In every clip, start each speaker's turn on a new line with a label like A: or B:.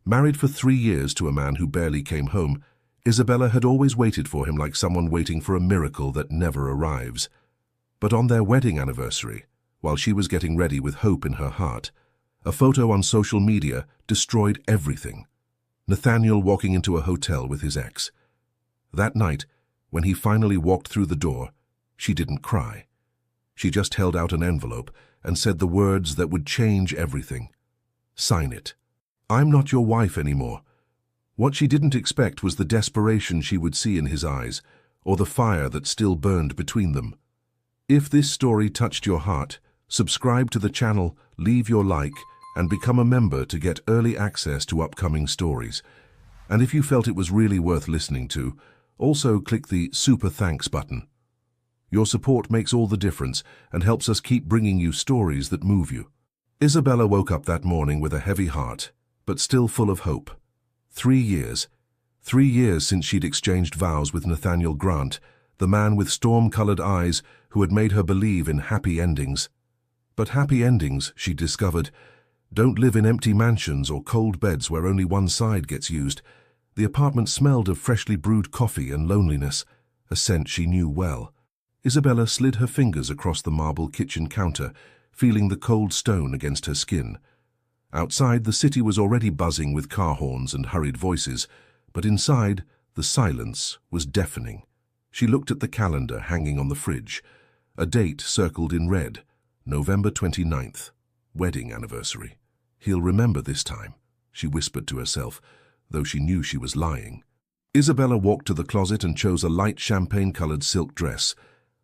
A: Married for 3 years to a man who barely came home, Isabella had always waited for him like someone waiting for a miracle that never arrives. But on their wedding anniversary, while she was getting ready with hope in her heart, a photo on social media destroyed everything. Nathaniel walking into a hotel with his ex. That night, when he finally walked through the door, she didn't cry. She just held out an envelope and said the words that would change everything. Sign it. I'm not your wife anymore. What she didn't expect was the desperation she would see in his eyes, or the fire that still burned between them. If this story touched your heart, subscribe to the channel, leave your like, and become a member to get early access to upcoming stories. And if you felt it was really worth listening to, also click the Super Thanks button. Your support makes all the difference and helps us keep bringing you stories that move you. Isabella woke up that morning with a heavy heart, but still full of hope. 3 years. 3 years since she'd exchanged vows with Nathaniel Grant, the man with storm-colored eyes who had made her believe in happy endings. But happy endings, she discovered, don't live in empty mansions or cold beds where only one side gets used. The apartment smelled of freshly brewed coffee and loneliness, a scent she knew well. Isabella slid her fingers across the marble kitchen counter, feeling the cold stone against her skin. Outside, the city was already buzzing with car horns and hurried voices, but inside, the silence was deafening. She looked at the calendar hanging on the fridge. A date circled in red, November 29th, wedding anniversary. He'll remember this time, she whispered to herself, though she knew she was lying. Isabella walked to the closet and chose a light champagne-colored silk dress,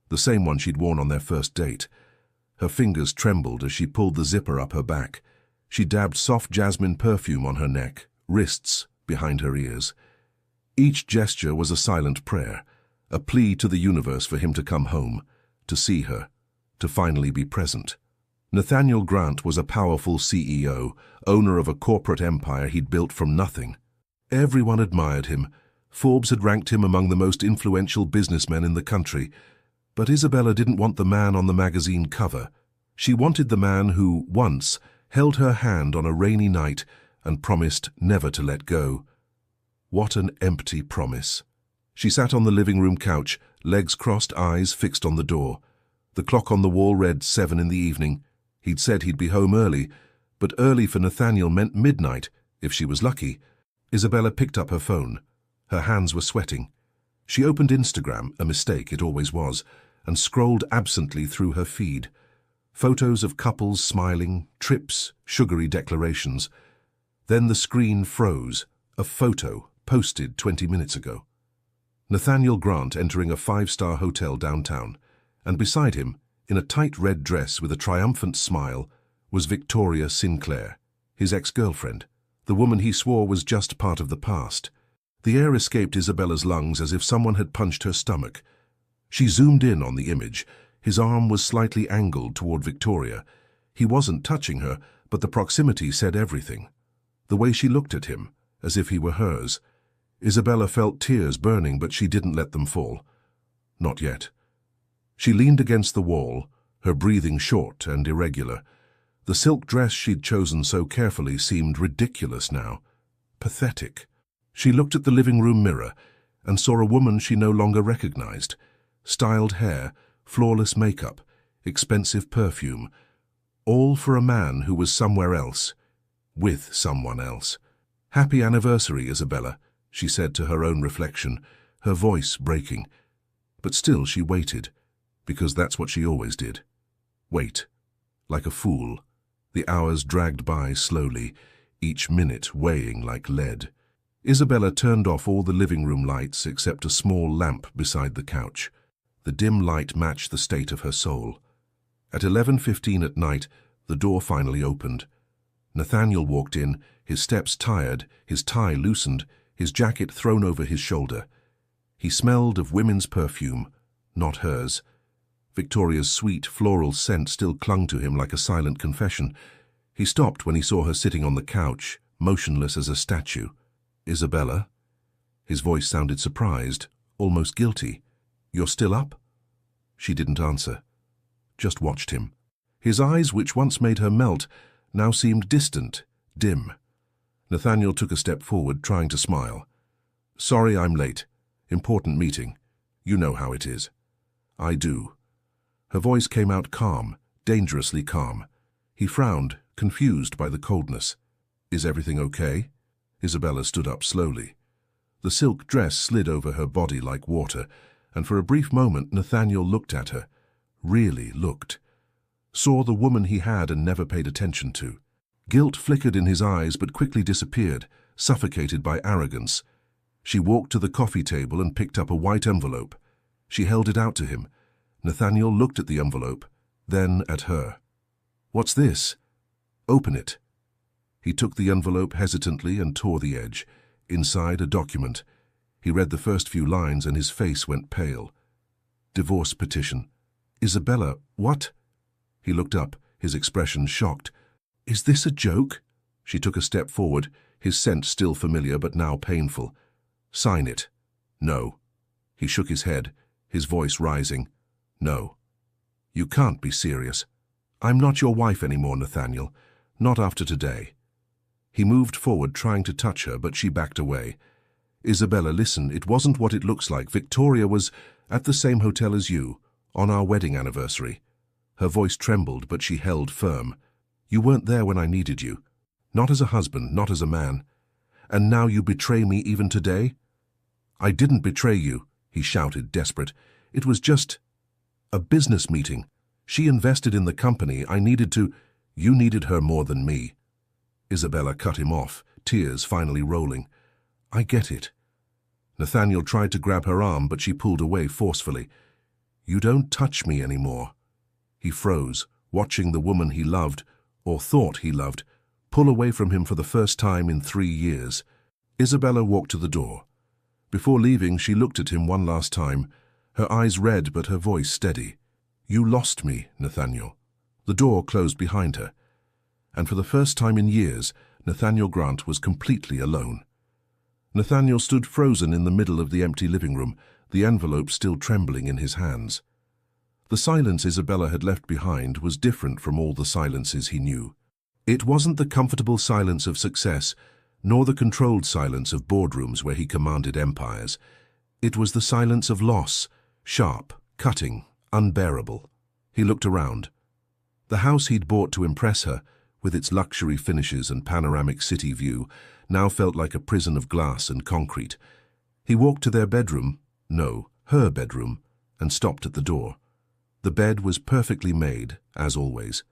A: the same one she'd worn on their first date. Her fingers trembled as she pulled the zipper up her back. She dabbed soft jasmine perfume on her neck, wrists, behind her ears. Each gesture was a silent prayer, a plea to the universe for him to come home, to see her, to finally be present. Nathaniel Grant was a powerful CEO, owner of a corporate empire he'd built from nothing. Everyone admired him. Forbes had ranked him among the most influential businessmen in the country. But Isabella didn't want the man on the magazine cover. She wanted the man who, once, held her hand on a rainy night and promised never to let go. What an empty promise. She sat on the living room couch, legs crossed, eyes fixed on the door. The clock on the wall read 7 in the evening. He'd said he'd be home early, but early for Nathaniel meant midnight, if she was lucky. Isabella picked up her phone. Her hands were sweating. She opened Instagram, a mistake it always was, and scrolled absently through her feed. Photos of couples smiling, trips, sugary declarations. Then the screen froze, a photo posted 20 minutes ago. Nathaniel Grant entering a 5-star hotel downtown, and beside him, in a tight red dress with a triumphant smile, was Victoria Sinclair, his ex-girlfriend, the woman he swore was just part of the past. The air escaped Isabella's lungs as if someone had punched her stomach. She zoomed in on the image. His arm was slightly angled toward Victoria. He wasn't touching her, but the proximity said everything. The way she looked at him, as if he were hers. Isabella felt tears burning, but she didn't let them fall. Not yet. She leaned against the wall, her breathing short and irregular. The silk dress she'd chosen so carefully seemed ridiculous now. Pathetic. She looked at the living room mirror and saw a woman she no longer recognized. Styled hair, flawless makeup, expensive perfume. All for a man who was somewhere else, with someone else. "Happy anniversary, Isabella," she said to her own reflection, her voice breaking. But still she waited, because that's what she always did. Wait, like a fool. The hours dragged by slowly, each minute weighing like lead. Isabella turned off all the living room lights except a small lamp beside the couch. The dim light matched the state of her soul. At 11:15 at night, the door finally opened. Nathaniel walked in, his steps tired, his tie loosened, his jacket thrown over his shoulder. He smelled of women's perfume, not hers. Victoria's sweet, floral scent still clung to him like a silent confession. He stopped when he saw her sitting on the couch, motionless as a statue. "Isabella?" His voice sounded surprised, almost guilty. "You're still up?" She didn't answer, just watched him. His eyes, which once made her melt, now seemed distant, dim. Nathaniel took a step forward, trying to smile. "Sorry I'm late. Important meeting. You know how it is." "I do." Her voice came out calm, dangerously calm. He frowned, confused by the coldness. "Is everything okay?" Isabella stood up slowly. The silk dress slid over her body like water, and for a brief moment Nathaniel looked at her. Really looked. Saw the woman he had and never paid attention to. Guilt flickered in his eyes but quickly disappeared, suffocated by arrogance. She walked to the coffee table and picked up a white envelope. She held it out to him. Nathaniel looked at the envelope, then at her. "What's this?" "Open it." He took the envelope hesitantly and tore the edge. Inside, a document. He read the first few lines and his face went pale. "Divorce petition." "Isabella, what?" He looked up, his expression shocked. "Is this a joke?" She took a step forward, his scent still familiar but now painful. "Sign it." "No." He shook his head, his voice rising. "No. You can't be serious. I'm not your wife anymore, Nathaniel. Not after today." He moved forward, trying to touch her, but she backed away. "Isabella, listen, it wasn't what it looks like. Victoria was at the same hotel as you, on our wedding anniversary." Her voice trembled, but she held firm. "You weren't there when I needed you. Not as a husband, not as a man. And now you betray me even today?" "I didn't betray you," he shouted, desperate. "It was just a business meeting. She invested in the company. I needed to—" "You needed her more than me." Isabella cut him off, tears finally rolling. "I get it." Nathaniel tried to grab her arm, but she pulled away forcefully. "You don't touch me anymore." He froze, watching the woman he loved, or thought he loved, pull away from him for the first time in 3 years. Isabella walked to the door. Before leaving, she looked at him one last time, her eyes red but her voice steady. "You lost me, Nathaniel." The door closed behind her, and for the first time in years, Nathaniel Grant was completely alone. Nathaniel stood frozen in the middle of the empty living room, the envelope still trembling in his hands. The silence Isabella had left behind was different from all the silences he knew. It wasn't the comfortable silence of success, nor the controlled silence of boardrooms where he commanded empires. It was the silence of loss, sharp, cutting, unbearable. He looked around. The house he'd bought to impress her, with its luxury finishes and panoramic city view, now felt like a prison of glass and concrete. He walked to their bedroom, no, her bedroom, and stopped at the door. The bed was perfectly made, as always.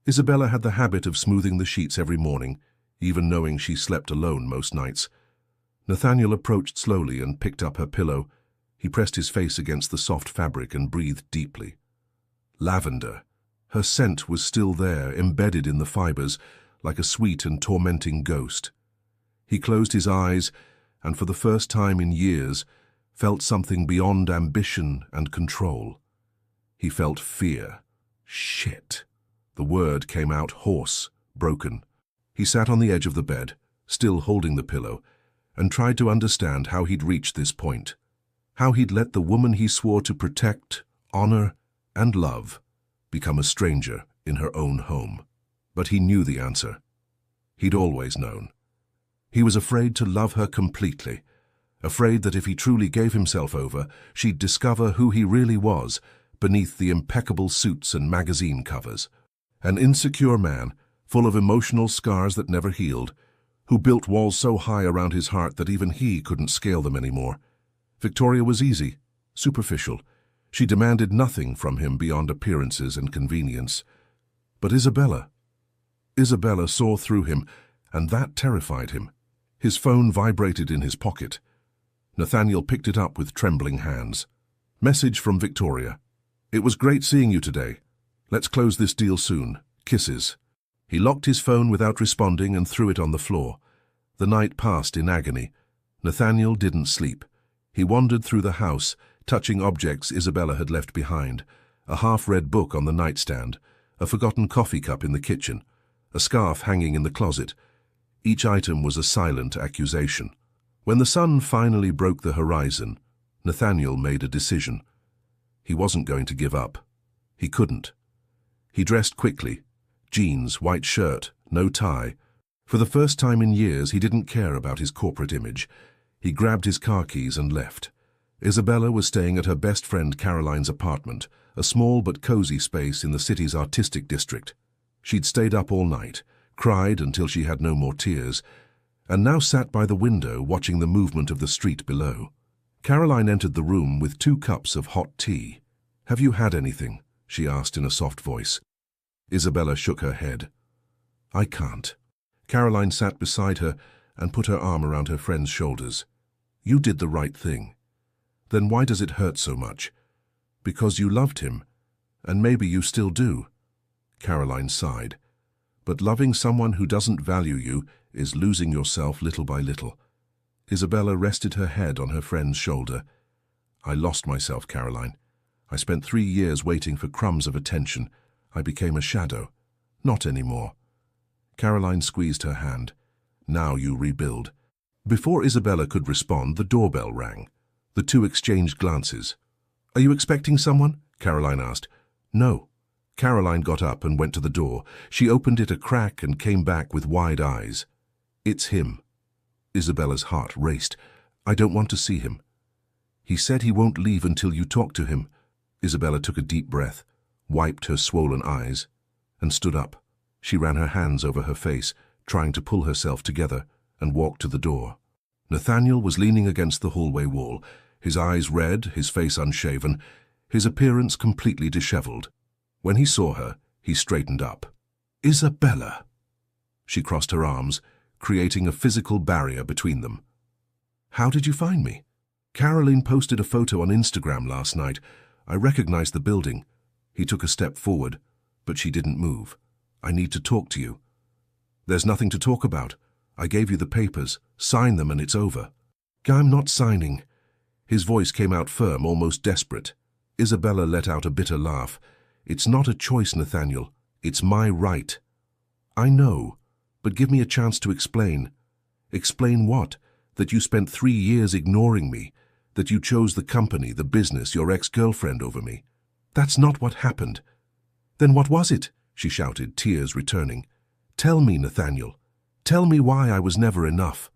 A: Isabella had the habit of smoothing the sheets every morning, even knowing she slept alone most nights. Nathaniel approached slowly and picked up her pillow. He pressed his face against the soft fabric and breathed deeply. Lavender. Her scent was still there, embedded in the fibers, like a sweet and tormenting ghost. He closed his eyes and, for the first time in years, felt something beyond ambition and control. He felt fear. Shit. The word came out hoarse, broken. He sat on the edge of the bed, still holding the pillow, and tried to understand how he'd reached this point. How he'd let the woman he swore to protect, honor, and love become a stranger in her own home. But he knew the answer. He'd always known. He was afraid to love her completely, afraid that if he truly gave himself over, she'd discover who he really was beneath the impeccable suits and magazine covers. An insecure man, full of emotional scars that never healed, who built walls so high around his heart that even he couldn't scale them anymore. Victoria was easy, superficial. She demanded nothing from him beyond appearances and convenience. But Isabella saw through him, and that terrified him. His phone vibrated in his pocket. Nathaniel picked it up with trembling hands. Message from Victoria. "It was great seeing you today. Let's close this deal soon. Kisses." He locked his phone without responding and threw it on the floor. The night passed in agony. Nathaniel didn't sleep. He wandered through the house, touching objects Isabella had left behind. A half-read book on the nightstand, a forgotten coffee cup in the kitchen, a scarf hanging in the closet. Each item was a silent accusation. When the sun finally broke the horizon, Nathaniel made a decision. He wasn't going to give up. He couldn't. He dressed quickly. Jeans, white shirt, no tie. For the first time in years, he didn't care about his corporate image. He grabbed his car keys and left. Isabella was staying at her best friend Caroline's apartment, a small but cozy space in the city's artistic district. She'd stayed up all night, cried until she had no more tears, and now sat by the window watching the movement of the street below. Caroline entered the room with 2 cups of hot tea. "Have you had anything?" she asked in a soft voice. Isabella shook her head. "I can't." Caroline sat beside her and put her arm around her friend's shoulders. "You did the right thing. Then why does it hurt so much? Because you loved him, and maybe you still do." Caroline sighed. "But loving someone who doesn't value you is losing yourself little by little." Isabella rested her head on her friend's shoulder. "I lost myself, Caroline. I spent 3 years waiting for crumbs of attention. I became a shadow. Not anymore." Caroline squeezed her hand. "Now you rebuild." Before Isabella could respond, the doorbell rang. The 2 exchanged glances. "Are you expecting someone?" Caroline asked. "No." Caroline got up and went to the door. She opened it a crack and came back with wide eyes. "It's him." Isabella's heart raced. "I don't want to see him." "He said he won't leave until you talk to him." Isabella took a deep breath, wiped her swollen eyes, and stood up. She ran her hands over her face, trying to pull herself together, and walked to the door. Nathaniel was leaning against the hallway wall, his eyes red, his face unshaven, his appearance completely disheveled. When he saw her, he straightened up. "Isabella!" She crossed her arms, creating a physical barrier between them. "How did you find me?" "Caroline posted a photo on Instagram last night. I recognized the building." He took a step forward, but she didn't move. "I need to talk to you." "There's nothing to talk about. I gave you the papers. Sign them and it's over." "I'm not signing." His voice came out firm, almost desperate. Isabella let out a bitter laugh. "It's not a choice, Nathaniel. It's my right." "I know, but give me a chance to explain." "Explain what? That you spent 3 years ignoring me? That you chose the company, the business, your ex-girlfriend over me?" "That's not what happened." "Then what was it?" she shouted, tears returning. "Tell me, Nathaniel. Tell me why I was never enough."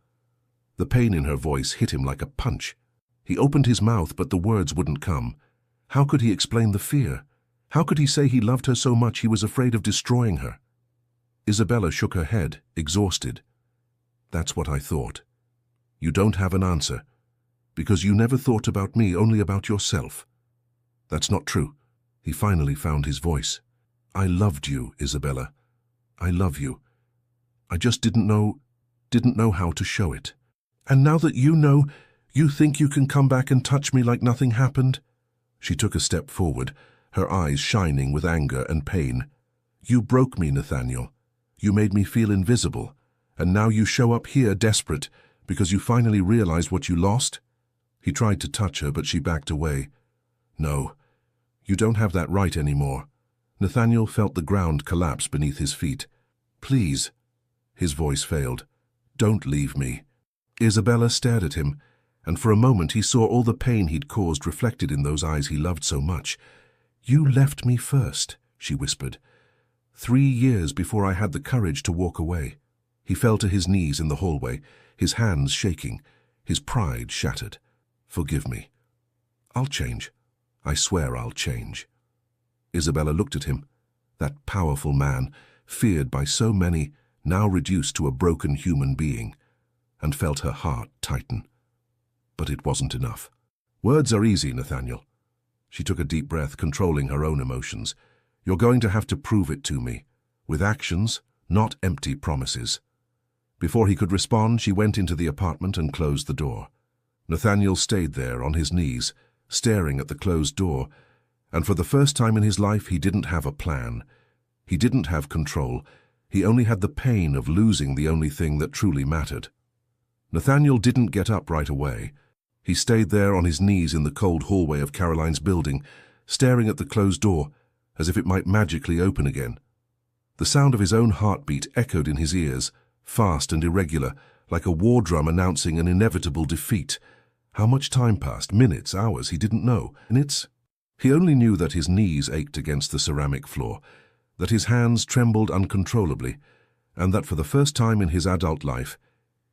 A: The pain in her voice hit him like a punch. He opened his mouth, but the words wouldn't come. How could he explain the fear? How could he say he loved her so much he was afraid of destroying her? Isabella shook her head, exhausted. "That's what I thought. You don't have an answer, because you never thought about me, only about yourself." "That's not true." He finally found his voice. "I loved you, Isabella. I love you. I just didn't know how to show it. And now that you know, you think you can come back and touch me like nothing happened?" She took a step forward, her eyes shining with anger and pain. "You broke me, Nathaniel. You made me feel invisible, and now you show up here desperate because you finally realize what you lost?" He tried to touch her, but she backed away. "No, you don't have that right anymore." Nathaniel felt the ground collapse beneath his feet. "Please." His voice failed. "Don't leave me." Isabella stared at him, and for a moment he saw all the pain he'd caused reflected in those eyes he loved so much. "You left me first," she whispered. 3 years before I had the courage to walk away." He fell to his knees in the hallway, his hands shaking, his pride shattered. "Forgive me. I'll change. I swear I'll change." Isabella looked at him, that powerful man, feared by so many, now reduced to a broken human being, and felt her heart tighten. But it wasn't enough. "Words are easy, Nathaniel." She took a deep breath, controlling her own emotions. "You're going to have to prove it to me, with actions, not empty promises." Before he could respond, she went into the apartment and closed the door. Nathaniel stayed there on his knees, staring at the closed door, and for the first time in his life he didn't have a plan. He didn't have control. He only had the pain of losing the only thing that truly mattered. Nathaniel didn't get up right away. He stayed there on his knees in the cold hallway of Caroline's building, staring at the closed door, as if it might magically open again. The sound of his own heartbeat echoed in his ears, fast and irregular, like a war drum announcing an inevitable defeat. How much time passed? Minutes, hours, he didn't know. Minutes? He only knew that his knees ached against the ceramic floor, that his hands trembled uncontrollably, and that for the first time in his adult life,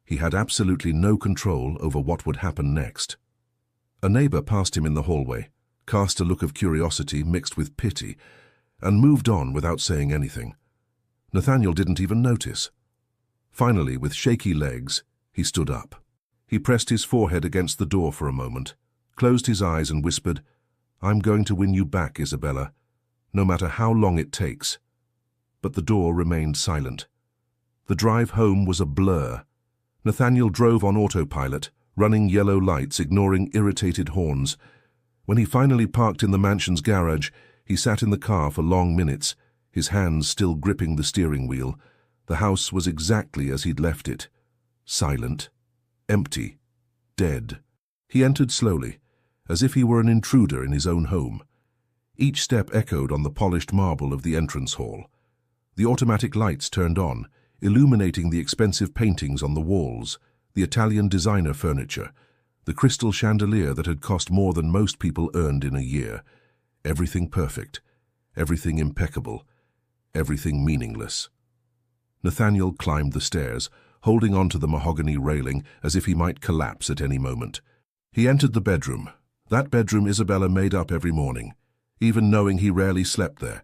A: he had absolutely no control over what would happen next. A neighbor passed him in the hallway, cast a look of curiosity mixed with pity, and moved on without saying anything. Nathaniel didn't even notice. Finally, with shaky legs, he stood up. He pressed his forehead against the door for a moment, closed his eyes and whispered, "I'm going to win you back, Isabella, no matter how long it takes." But the door remained silent. The drive home was a blur. Nathaniel drove on autopilot, running yellow lights, ignoring irritated horns. When he finally parked in the mansion's garage, he sat in the car for long minutes, his hands still gripping the steering wheel. The house was exactly as he'd left it. Silent, empty, dead. He entered slowly, as if he were an intruder in his own home. Each step echoed on the polished marble of the entrance hall. The automatic lights turned on, illuminating the expensive paintings on the walls, the Italian designer furniture, the crystal chandelier that had cost more than most people earned in a year. Everything perfect, everything impeccable, everything meaningless. Nathaniel climbed the stairs, holding onto the mahogany railing as if he might collapse at any moment. He entered the bedroom, that bedroom Isabella made up every morning, even knowing he rarely slept there.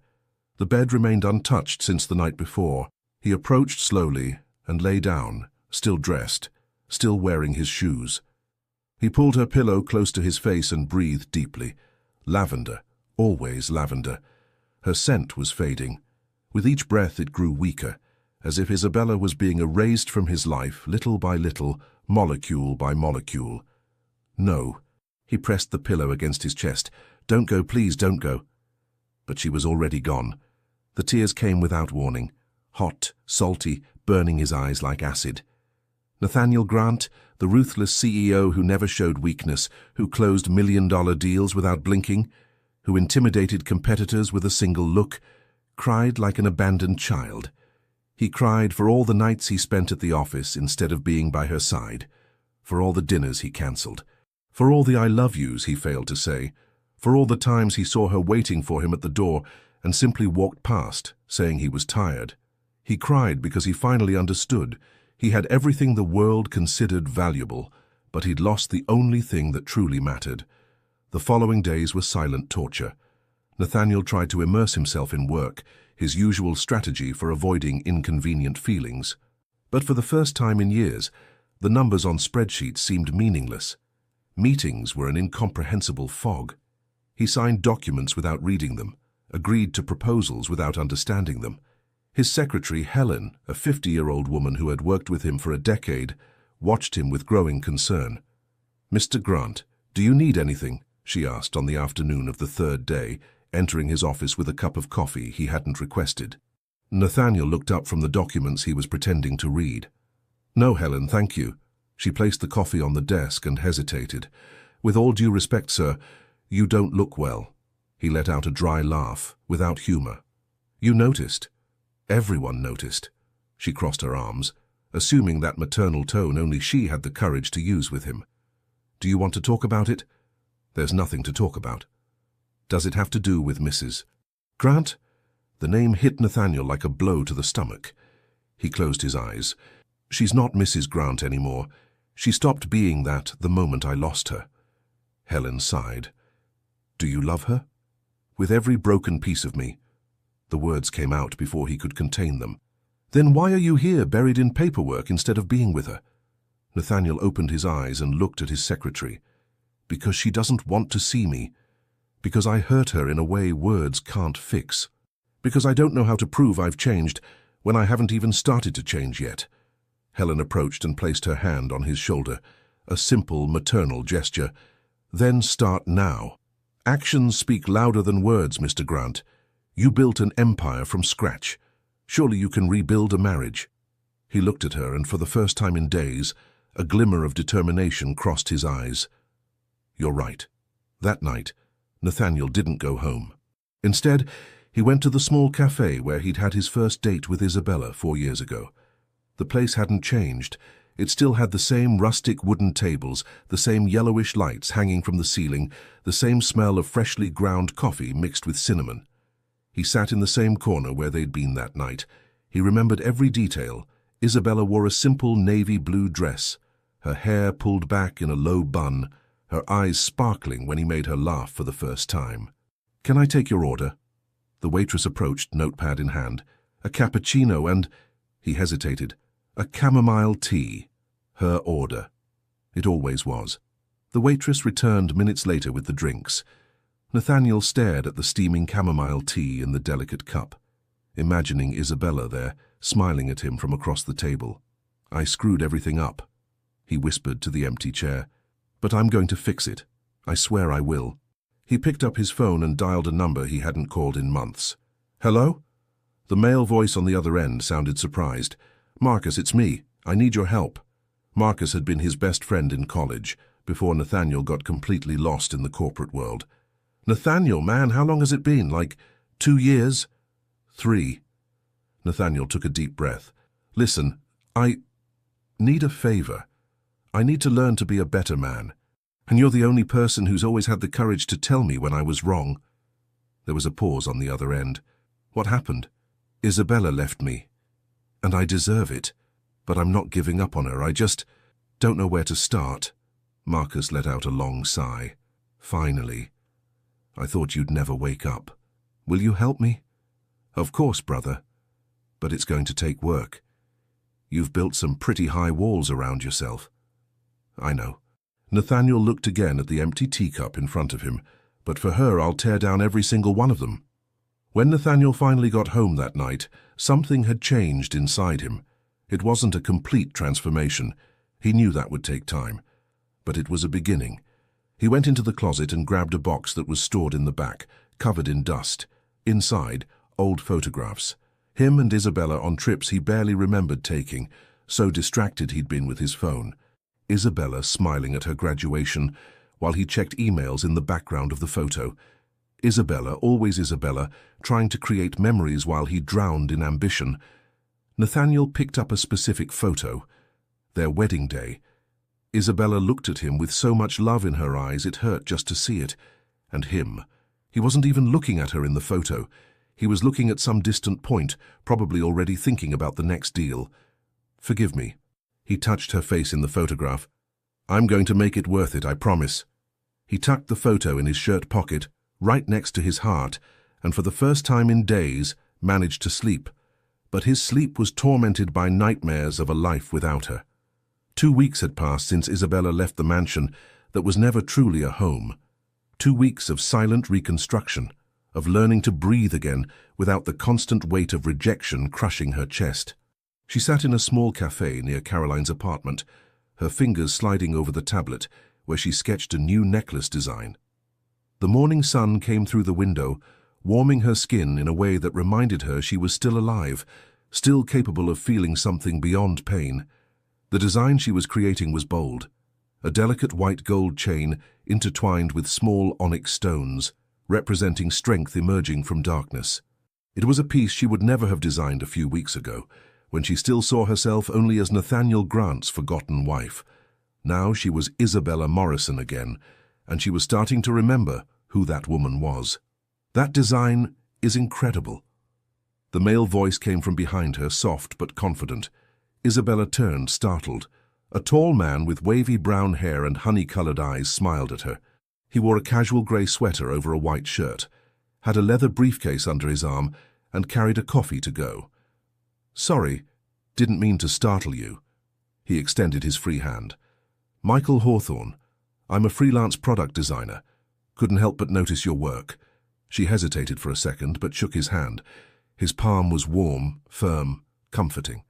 A: The bed remained untouched since the night before. He approached slowly and lay down, still dressed, still wearing his shoes. He pulled her pillow close to his face and breathed deeply. Lavender, always lavender. Her scent was fading. With each breath it grew weaker, as if Isabella was being erased from his life, little by little, molecule by molecule. No. He pressed the pillow against his chest. "Don't go, please, don't go." But she was already gone. The tears came without warning, hot, salty, burning his eyes like acid. Nathaniel Grant, the ruthless CEO who never showed weakness, who closed million-dollar deals without blinking, who intimidated competitors with a single look, cried like an abandoned child. He cried for all the nights he spent at the office instead of being by her side, for all the dinners he cancelled, for all the "I love yous" he failed to say, for all the times he saw her waiting for him at the door and simply walked past, saying he was tired. He cried because he finally understood. He had everything the world considered valuable, but he'd lost the only thing that truly mattered. The following days were silent torture. Nathaniel tried to immerse himself in work, his usual strategy for avoiding inconvenient feelings. But for the first time in years, the numbers on spreadsheets seemed meaningless. Meetings were an incomprehensible fog. He signed documents without reading them, agreed to proposals without understanding them. His secretary, Helen, a 50-year-old woman who had worked with him for a decade, watched him with growing concern. "Mr. Grant, do you need anything?" she asked on the afternoon of the third day, entering his office with a cup of coffee he hadn't requested. Nathaniel looked up from the documents he was pretending to read. "No, Helen, thank you." She placed the coffee on the desk and hesitated. "With all due respect, sir, you don't look well." He let out a dry laugh, without humor. "You noticed." Everyone noticed. She crossed her arms, assuming that maternal tone only she had the courage to use with him. "Do you want to talk about it?" "There's nothing to talk about." "Does it have to do with Mrs. Grant?" The name hit Nathaniel like a blow to the stomach. He closed his eyes. "She's not Mrs. Grant anymore. She stopped being that the moment I lost her." Helen sighed. "Do you love her?" "With every broken piece of me." The words came out before he could contain them. "Then why are you here, buried in paperwork, instead of being with her?" Nathaniel opened his eyes and looked at his secretary. "Because she doesn't want to see me. Because I hurt her in a way words can't fix. Because I don't know how to prove I've changed when I haven't even started to change yet." Helen approached and placed her hand on his shoulder, a simple maternal gesture. "Then start now. Actions speak louder than words, Mr. Grant. You built an empire from scratch. Surely you can rebuild a marriage." He looked at her, and for the first time in days, a glimmer of determination crossed his eyes. "You're right." That night, Nathaniel didn't go home. Instead, he went to the small cafe where he'd had his first date with Isabella 4 years ago. The place hadn't changed. It still had the same rustic wooden tables, the same yellowish lights hanging from the ceiling, the same smell of freshly ground coffee mixed with cinnamon. He sat in the same corner where they'd been that night, He remembered every detail. Isabella wore a simple navy blue dress, her hair pulled back in a low bun, her eyes sparkling when he made her laugh for the first time. "Can I take your order?" The waitress approached, notepad in hand. "A cappuccino and—" He hesitated. "A chamomile tea." Her order. It always was. The waitress returned minutes later with the drinks. Nathaniel stared at the steaming chamomile tea in the delicate cup, imagining Isabella there, smiling at him from across the table. "I screwed everything up," he whispered to the empty chair. "But I'm going to fix it. I swear I will." He picked up his phone and dialed a number he hadn't called in months. "Hello?" The male voice on the other end sounded surprised. "Marcus, it's me. I need your help." Marcus had been his best friend in college, before Nathaniel got completely lost in the corporate world. "Nathaniel, man, how long has it been? Like 2 years?" 3. Nathaniel took a deep breath. "Listen, I need a favor. I need to learn to be a better man. And you're the only person who's always had the courage to tell me when I was wrong." There was a pause on the other end. "What happened?" "Isabella left me. And I deserve it. But I'm not giving up on her. I just don't know where to start." Marcus let out a long sigh. "Finally. I thought you'd never wake up. Will you help me?" "Of course, brother. But it's going to take work. You've built some pretty high walls around yourself." "I know." Nathaniel looked again at the empty teacup in front of him. "But for her, I'll tear down every single one of them." When Nathaniel finally got home that night, something had changed inside him. It wasn't a complete transformation. He knew that would take time. But it was a beginning. He went into the closet and grabbed a box that was stored in the back, covered in dust. Inside, old photographs. Him and Isabella on trips he barely remembered taking, so distracted he'd been with his phone. Isabella smiling at her graduation, while he checked emails in the background of the photo. Isabella, always Isabella, trying to create memories while he drowned in ambition. Nathaniel picked up a specific photo. Their wedding day. Isabella looked at him with so much love in her eyes it hurt just to see it. And him. He wasn't even looking at her in the photo. He was looking at some distant point, probably already thinking about the next deal. "Forgive me." He touched her face in the photograph. "I'm going to make it worth it, I promise." He tucked the photo in his shirt pocket, right next to his heart, and for the first time in days managed to sleep. But his sleep was tormented by nightmares of a life without her. 2 weeks had passed since Isabella left the mansion that was never truly a home. 2 weeks of silent reconstruction, of learning to breathe again without the constant weight of rejection crushing her chest. She sat in a small cafe near Caroline's apartment, her fingers sliding over the tablet where she sketched a new necklace design. The morning sun came through the window, warming her skin in a way that reminded her she was still alive, still capable of feeling something beyond pain. The design she was creating was bold, a delicate white gold chain intertwined with small onyx stones, representing strength emerging from darkness. It was a piece she would never have designed a few weeks ago, when she still saw herself only as Nathaniel Grant's forgotten wife. Now she was Isabella Morrison again, and she was starting to remember who that woman was. "That design is incredible." The male voice came from behind her, soft but confident. Isabella turned, startled. A tall man with wavy brown hair and honey-colored eyes smiled at her. He wore a casual grey sweater over a white shirt, had a leather briefcase under his arm, and carried a coffee to go. "Sorry, didn't mean to startle you." He extended his free hand. "Michael Hawthorne. I'm a freelance product designer. Couldn't help but notice your work." She hesitated for a second, but shook his hand. His palm was warm, firm, comforting.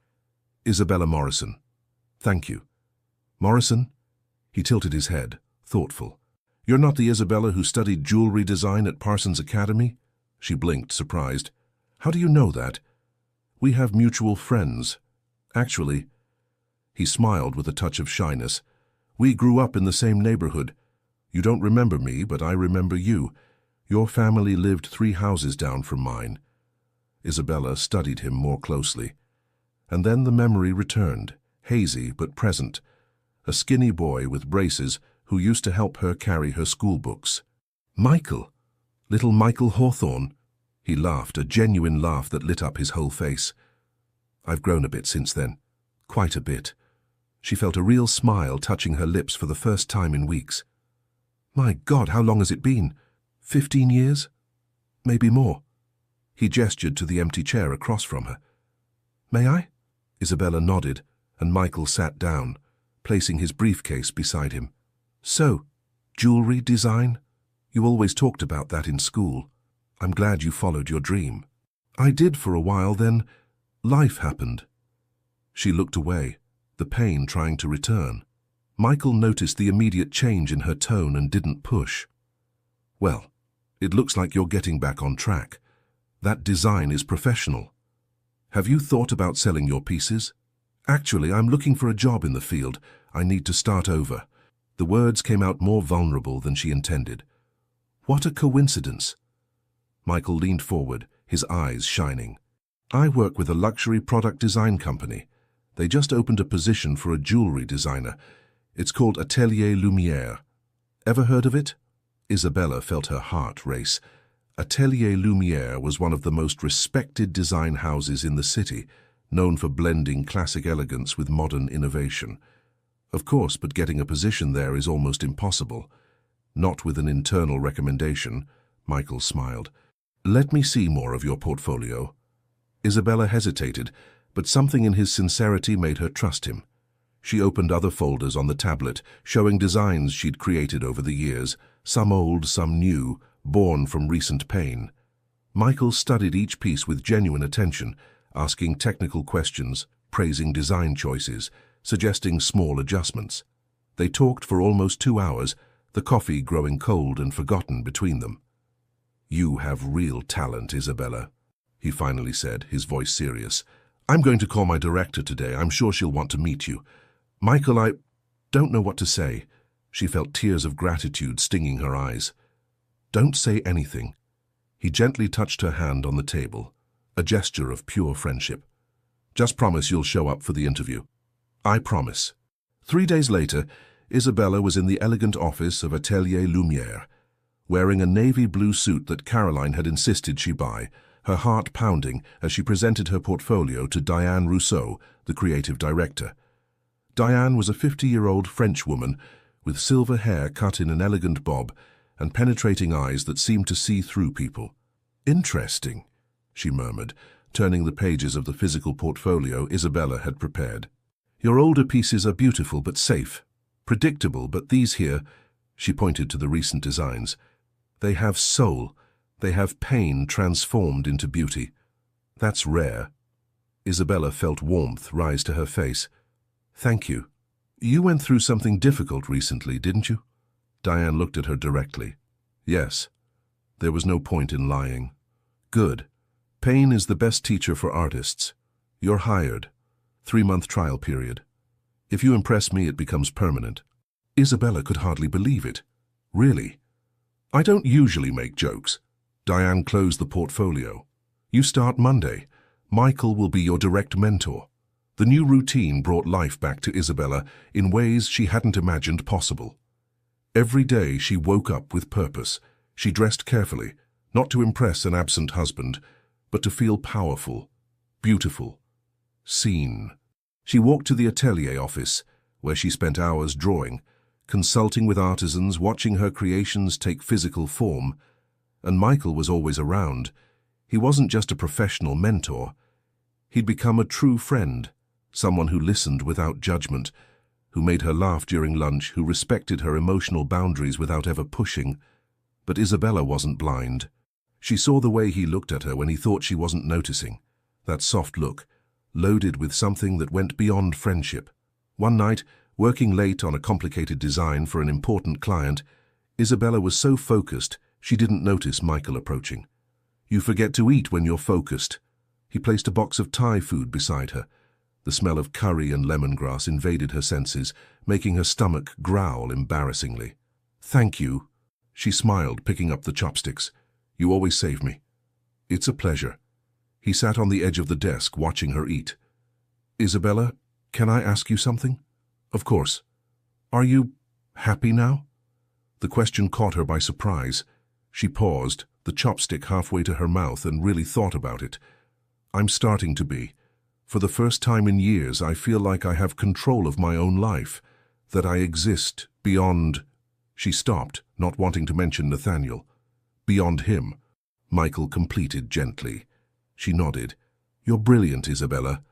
A: "Isabella Morrison. Thank you." "Morrison?" He tilted his head, thoughtful. "You're not the Isabella who studied jewelry design at Parsons Academy?" She blinked, surprised. "How do you know that?" "We have mutual friends. Actually," he smiled with a touch of shyness, "we grew up in the same neighborhood. You don't remember me, but I remember you. Your family lived 3 houses down from mine." Isabella studied him more closely. And then the memory returned, hazy but present. A skinny boy with braces who used to help her carry her school books. "Michael! Little Michael Hawthorne!" He laughed, a genuine laugh that lit up his whole face. I've grown a bit since then. Quite a bit. She felt a real smile touching her lips for the first time in weeks. My God, how long has it been? 15 years? Maybe more. He gestured to the empty chair across from her. May I? Isabella nodded, and Michael sat down, placing his briefcase beside him. So, jewelry design? You always talked about that in school. I'm glad you followed your dream. I did for a while, then life happened. She looked away, the pain trying to return. Michael noticed the immediate change in her tone and didn't push. Well, it looks like you're getting back on track. That design is professional. Have you thought about selling your pieces? Actually, I'm looking for a job in the field. I need to start over. The words came out more vulnerable than she intended. What a coincidence. Michael leaned forward, his eyes shining. I work with a luxury product design company. They just opened a position for a jewelry designer. It's called Atelier Lumière. Ever heard of it? Isabella felt her heart race. Atelier Lumière was one of the most respected design houses in the city, known for blending classic elegance with modern innovation. Of course, but getting a position there is almost impossible. Not with an internal recommendation, Michael smiled. Let me see more of your portfolio. Isabella hesitated, but something in his sincerity made her trust him. She opened other folders on the tablet, showing designs she'd created over the years, some old, some new, born from recent pain. Michael studied each piece with genuine attention, asking technical questions, praising design choices, suggesting small adjustments. They talked for almost 2 hours, the coffee growing cold and forgotten between them. You have real talent, Isabella, he finally said, his voice serious. I'm going to call my director today. I'm sure she'll want to meet you. Michael, I don't know what to say. She felt tears of gratitude stinging her eyes. Don't say anything. He gently touched her hand on the table, a gesture of pure friendship. Just promise you'll show up for the interview. I promise. 3 days later, Isabella was in the elegant office of Atelier Lumière, wearing a navy blue suit that Caroline had insisted she buy, her heart pounding as she presented her portfolio to Diane Rousseau, the creative director. Diane was a 50-year-old French woman with silver hair cut in an elegant bob and penetrating eyes that seemed to see through people. Interesting, she murmured, turning the pages of the physical portfolio Isabella had prepared. Your older pieces are beautiful but safe, predictable, but these here, she pointed to the recent designs, they have soul, they have pain transformed into beauty. That's rare. Isabella felt warmth rise to her face. Thank you. You went through something difficult recently, didn't you? Diane looked at her directly. Yes. There was no point in lying. Good. Pain is the best teacher for artists. You're hired. 3-month trial period. If you impress me, it becomes permanent. Isabella could hardly believe it. Really? I don't usually make jokes. Diane closed the portfolio. You start Monday. Michael will be your direct mentor. The new routine brought life back to Isabella in ways she hadn't imagined possible. Every day she woke up with purpose. She dressed carefully, not to impress an absent husband, but to feel powerful, beautiful, seen. She walked to the atelier office, where she spent hours drawing, consulting with artisans, watching her creations take physical form. And Michael was always around. He wasn't just a professional mentor. He'd become a true friend, someone who listened without judgment, who made her laugh during lunch, who respected her emotional boundaries without ever pushing. But Isabella wasn't blind. She saw the way he looked at her when he thought she wasn't noticing. That soft look, loaded with something that went beyond friendship. One night, working late on a complicated design for an important client, Isabella was so focused she didn't notice Michael approaching. You forget to eat when you're focused. He placed a box of Thai food beside her. The smell of curry and lemongrass invaded her senses, making her stomach growl embarrassingly. Thank you. She smiled, picking up the chopsticks. You always save me. It's a pleasure. He sat on the edge of the desk, watching her eat. Isabella, can I ask you something? Of course. Are you happy now? The question caught her by surprise. She paused, the chopstick halfway to her mouth, and really thought about it. I'm starting to be. For the first time in years, I feel like I have control of my own life, that I exist beyond—" She stopped, not wanting to mention Nathaniel. "Beyond him," Michael completed gently. She nodded. "You're brilliant, Isabella."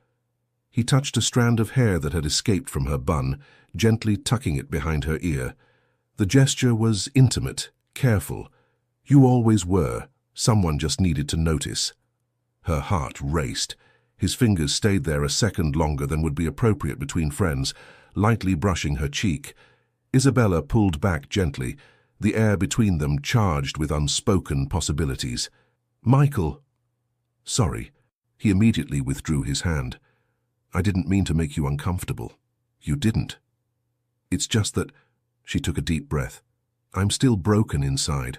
A: He touched a strand of hair that had escaped from her bun, gently tucking it behind her ear. The gesture was intimate, careful. "You always were. Someone just needed to notice." Her heart raced. His fingers stayed there a second longer than would be appropriate between friends, lightly brushing her cheek. Isabella pulled back gently, the air between them charged with unspoken possibilities. "Michael." "Sorry." He immediately withdrew his hand. "I didn't mean to make you uncomfortable." "You didn't." "It's just that—" She took a deep breath. "I'm still broken inside.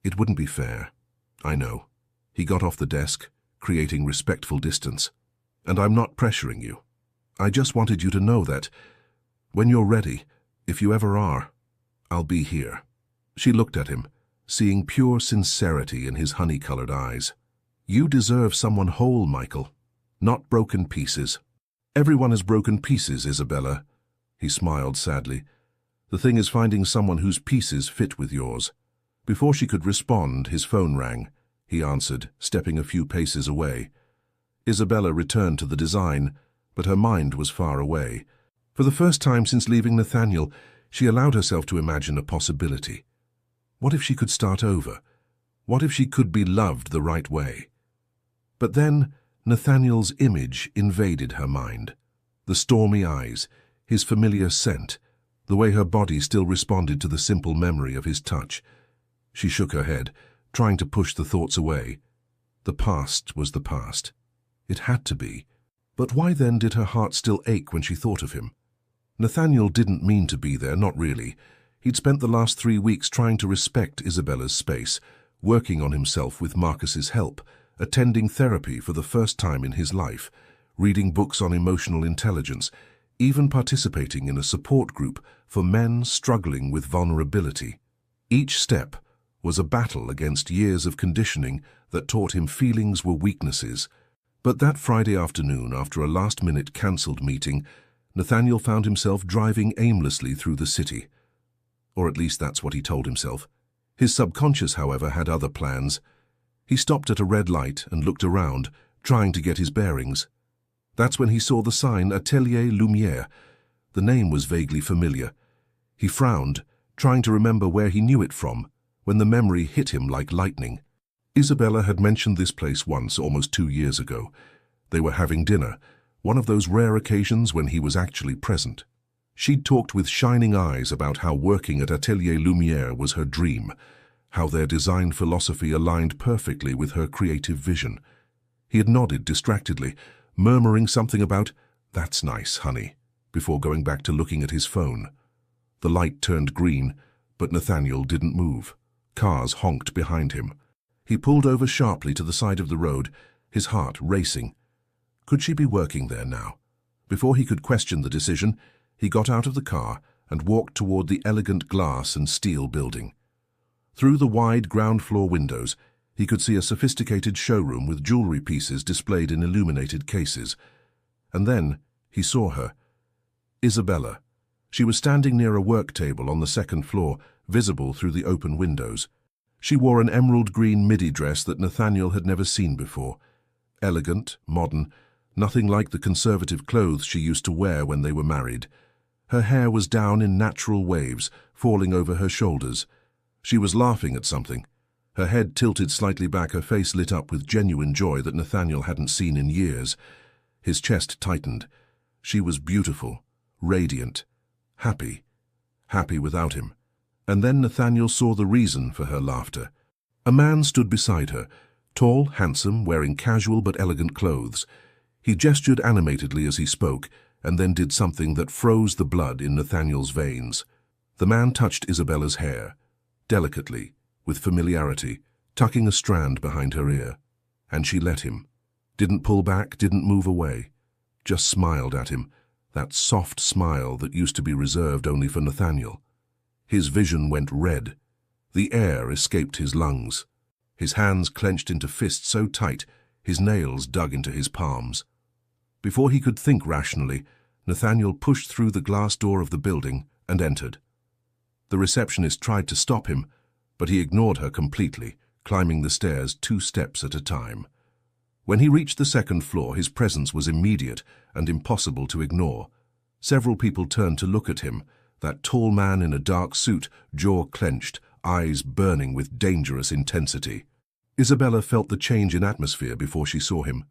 A: It wouldn't be fair." "I know." He got off the desk, creating respectful distance. "And I'm not pressuring you. I just wanted you to know that, when you're ready, if you ever are, I'll be here." She looked at him, seeing pure sincerity in his honey-colored eyes. "You deserve someone whole, Michael, not broken pieces." "Everyone has broken pieces, Isabella." He smiled sadly. "The thing is finding someone whose pieces fit with yours." Before she could respond, his phone rang. He answered, stepping a few paces away. Isabella returned to the design, but her mind was far away. For the first time since leaving Nathaniel, she allowed herself to imagine a possibility. What if she could start over? What if she could be loved the right way? But then Nathaniel's image invaded her mind. The stormy eyes, his familiar scent, the way her body still responded to the simple memory of his touch. She shook her head, trying to push the thoughts away. The past was the past. It had to be. But why then did her heart still ache when she thought of him? Nathaniel didn't mean to be there, not really. He'd spent the last 3 weeks trying to respect Isabella's space, working on himself with Marcus's help, attending therapy for the first time in his life, reading books on emotional intelligence, even participating in a support group for men struggling with vulnerability. Each step was a battle against years of conditioning that taught him feelings were weaknesses. But that Friday afternoon, after a last-minute cancelled meeting, Nathaniel found himself driving aimlessly through the city. Or at least that's what he told himself. His subconscious, however, had other plans. He stopped at a red light and looked around, trying to get his bearings. That's when he saw the sign Atelier Lumière. The name was vaguely familiar. He frowned, trying to remember where he knew it from, when the memory hit him like lightning. Isabella had mentioned this place once, almost 2 years ago. They were having dinner, one of those rare occasions when he was actually present. She'd talked with shining eyes about how working at Atelier Lumière was her dream, how their design philosophy aligned perfectly with her creative vision. He had nodded distractedly, murmuring something about, "That's nice, honey," before going back to looking at his phone. The light turned green, but Nathaniel didn't move. Cars honked behind him. He pulled over sharply to the side of the road, his heart racing. Could she be working there now? Before he could question the decision, he got out of the car and walked toward the elegant glass and steel building. Through the wide ground-floor windows, he could see a sophisticated showroom with jewelry pieces displayed in illuminated cases. And then he saw her. Isabella. She was standing near a work table on the second floor, visible through the open windows. She wore an emerald green midi dress that Nathaniel had never seen before. Elegant, modern, nothing like the conservative clothes she used to wear when they were married. Her hair was down in natural waves, falling over her shoulders. She was laughing at something. Her head tilted slightly back, her face lit up with genuine joy that Nathaniel hadn't seen in years. His chest tightened. She was beautiful, radiant, happy without him. And then Nathaniel saw the reason for her laughter. A man stood beside her, tall, handsome, wearing casual but elegant clothes. He gestured animatedly as he spoke, and then did something that froze the blood in Nathaniel's veins. The man touched Isabella's hair, delicately, with familiarity, tucking a strand behind her ear. And she let him. Didn't pull back, didn't move away. Just smiled at him, that soft smile that used to be reserved only for Nathaniel. His vision went red. The air escaped his lungs. His hands clenched into fists so tight, his nails dug into his palms. Before he could think rationally, Nathaniel pushed through the glass door of the building and entered. The receptionist tried to stop him, but he ignored her completely, climbing the stairs 2 steps at a time. When he reached the 2nd floor, his presence was immediate and impossible to ignore. Several people turned to look at him, that tall man in a dark suit, jaw clenched, eyes burning with dangerous intensity. Isabella felt the change in atmosphere before she saw him.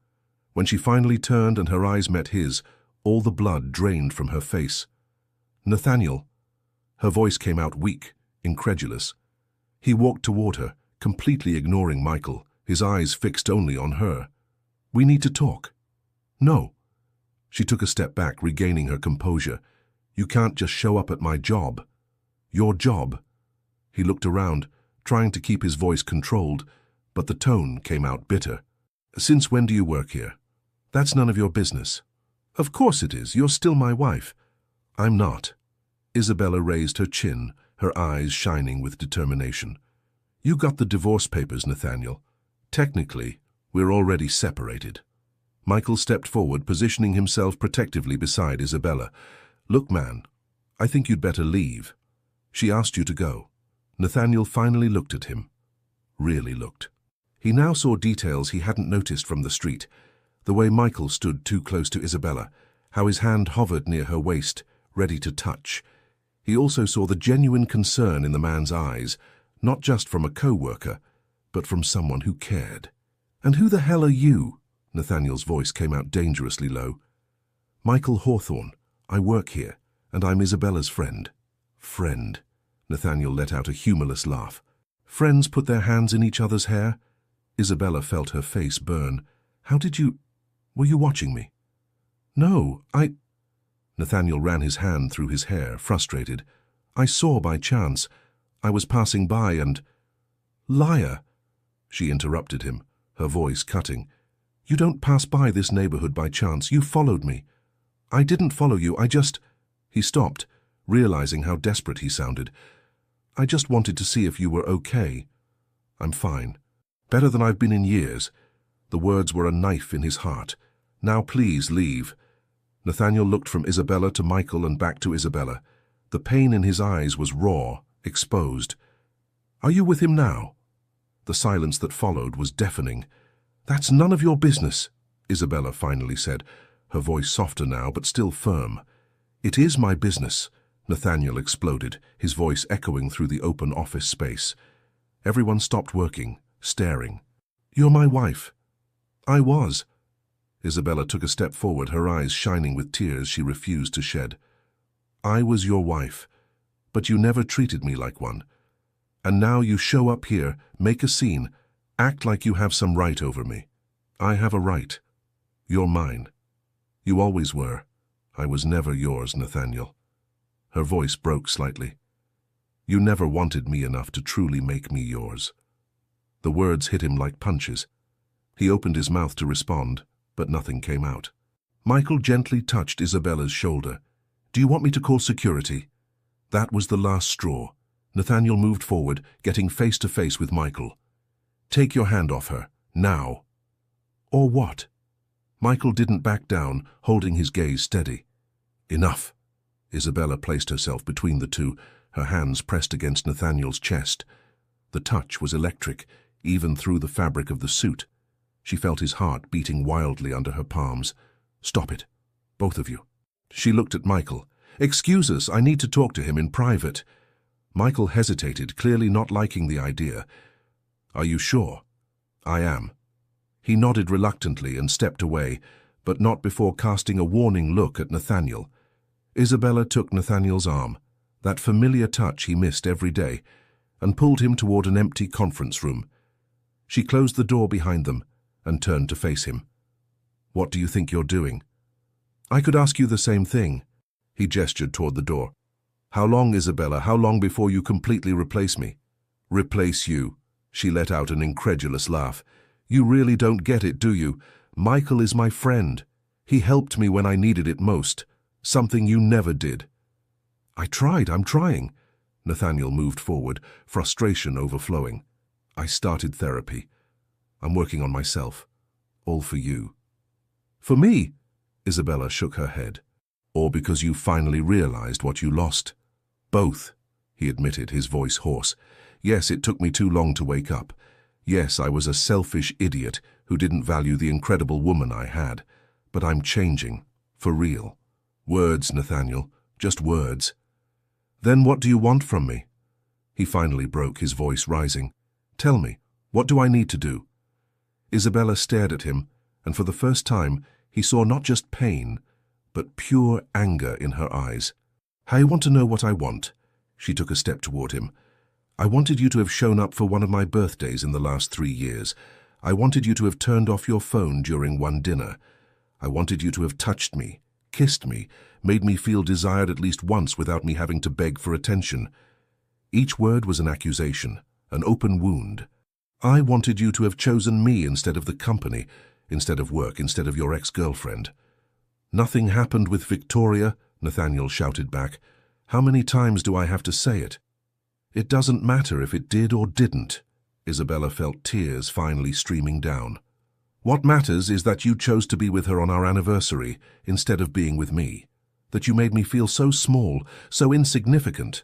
A: When she finally turned and her eyes met his, all the blood drained from her face. "Nathaniel." Her voice came out weak, incredulous. He walked toward her, completely ignoring Michael, his eyes fixed only on her. "We need to talk." "No." She took a step back, regaining her composure. "You can't just show up at my job." "Your job?" He looked around, trying to keep his voice controlled, but the tone came out bitter. "Since when do you work here?" "That's none of your business." "Of course it is. You're still my wife." "I'm not." Isabella raised her chin, her eyes shining with determination. "You got the divorce papers, Nathaniel. Technically, we're already separated." Michael stepped forward, positioning himself protectively beside Isabella. "Look, man, I think you'd better leave. She asked you to go." Nathaniel finally looked at him. Really looked. He now saw details he hadn't noticed from the street. The way Michael stood too close to Isabella, how his hand hovered near her waist, ready to touch. He also saw the genuine concern in the man's eyes, not just from a co-worker, but from someone who cared. "And who the hell are you?" Nathaniel's voice came out dangerously low. "Michael Hawthorne. I work here, and I'm Isabella's friend." "Friend?" Nathaniel let out a humorless laugh. "Friends put their hands in each other's hair?" Isabella felt her face burn. "How did you... Were you watching me?" "No, Nathaniel ran his hand through his hair, frustrated. "I saw by chance. I was passing by and—" "Liar!" She interrupted him, her voice cutting. "You don't pass by this neighborhood by chance. You followed me." "I didn't follow you. I just—" He stopped, realizing how desperate he sounded. "I just wanted to see if you were okay." "I'm fine. Better than I've been in years." The words were a knife in his heart. "Now please leave." Nathaniel looked from Isabella to Michael and back to Isabella. The pain in his eyes was raw, exposed. "Are you with him now?" The silence that followed was deafening. "That's none of your business," Isabella finally said, her voice softer now but still firm. "It is my business," Nathaniel exploded, his voice echoing through the open office space. Everyone stopped working, staring. "You're my wife." "I was." Isabella took a step forward, her eyes shining with tears she refused to shed. "I was your wife, but you never treated me like one. And now you show up here, make a scene, act like you have some right over me. I have a right. You're mine. You always were. I was never yours, Nathaniel." Her voice broke slightly. "You never wanted me enough to truly make me yours." The words hit him like punches. He opened his mouth to respond, but nothing came out. Michael gently touched Isabella's shoulder. "Do you want me to call security?" That was the last straw. Nathaniel moved forward, getting face to face with Michael. "Take your hand off her, now." "Or what?" Michael didn't back down, holding his gaze steady. "Enough." Isabella placed herself between the two, her hands pressed against Nathaniel's chest. The touch was electric, even through the fabric of the suit. She felt his heart beating wildly under her palms. "Stop it, both of you." She looked at Michael. "Excuse us, I need to talk to him in private." Michael hesitated, clearly not liking the idea. "Are you sure?" "I am." He nodded reluctantly and stepped away, but not before casting a warning look at Nathaniel. Isabella took Nathaniel's arm, that familiar touch he missed every day, and pulled him toward an empty conference room. She closed the door behind them and turned to face him. "What do you think you're doing?" "I could ask you the same thing." He gestured toward the door. "How long, Isabella? How long before you completely replace me?" "Replace you?" She let out an incredulous laugh. "You really don't get it, do you? Michael is my friend. He helped me when I needed it most, something you never did." "I tried, I'm trying." Nathaniel moved forward, frustration overflowing. "I started therapy. I'm working on myself. All for you." "For me?" Isabella shook her head. Or because you finally realized what you lost? Both, he admitted, his voice hoarse. Yes, it took me too long to wake up. Yes, I was a selfish idiot who didn't value the incredible woman I had. But I'm changing. For real. Words, Nathaniel. Just words. Then what do you want from me? He finally broke, his voice rising. Tell me, what do I need to do? Isabella stared at him, and for the first time he saw not just pain, but pure anger in her eyes. I want to know what I want. She took a step toward him. I wanted you to have shown up for one of my birthdays in the last 3 years. I wanted you to have turned off your phone during one dinner. I wanted you to have touched me, kissed me, made me feel desired at least once without me having to beg for attention. Each word was an accusation, an open wound. I wanted you to have chosen me instead of the company, instead of work, instead of your ex-girlfriend. Nothing happened with Victoria, Nathaniel shouted back. How many times do I have to say it? It doesn't matter if it did or didn't. Isabella felt tears finally streaming down. What matters is that you chose to be with her on our anniversary instead of being with me. That you made me feel so small, so insignificant,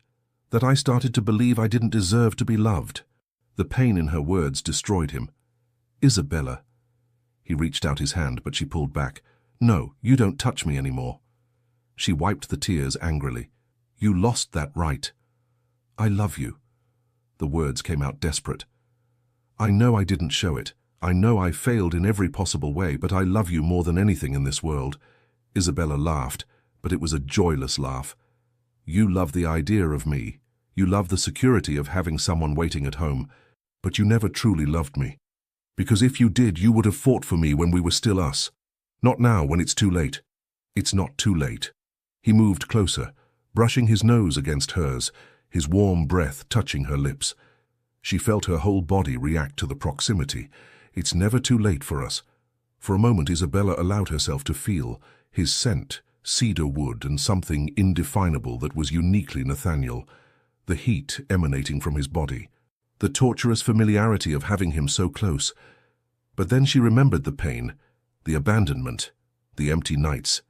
A: that I started to believe I didn't deserve to be loved. The pain in her words destroyed him. Isabella. He reached out his hand, but she pulled back. No, you don't touch me anymore. She wiped the tears angrily. You lost that right. I love you. The words came out desperate. I know I didn't show it. I know I failed in every possible way, but I love you more than anything in this world. Isabella laughed, but it was a joyless laugh. You love the idea of me. You love the security of having someone waiting at home, but you never truly loved me. Because if you did, you would have fought for me when we were still us. Not now, when it's too late. It's not too late. He moved closer, brushing his nose against hers, his warm breath touching her lips. She felt her whole body react to the proximity. It's never too late for us. For a moment, Isabella allowed herself to feel his scent, cedar wood, and something indefinable that was uniquely Nathaniel, the heat emanating from his body, the torturous familiarity of having him so close. But then she remembered the pain, the abandonment, the empty nights.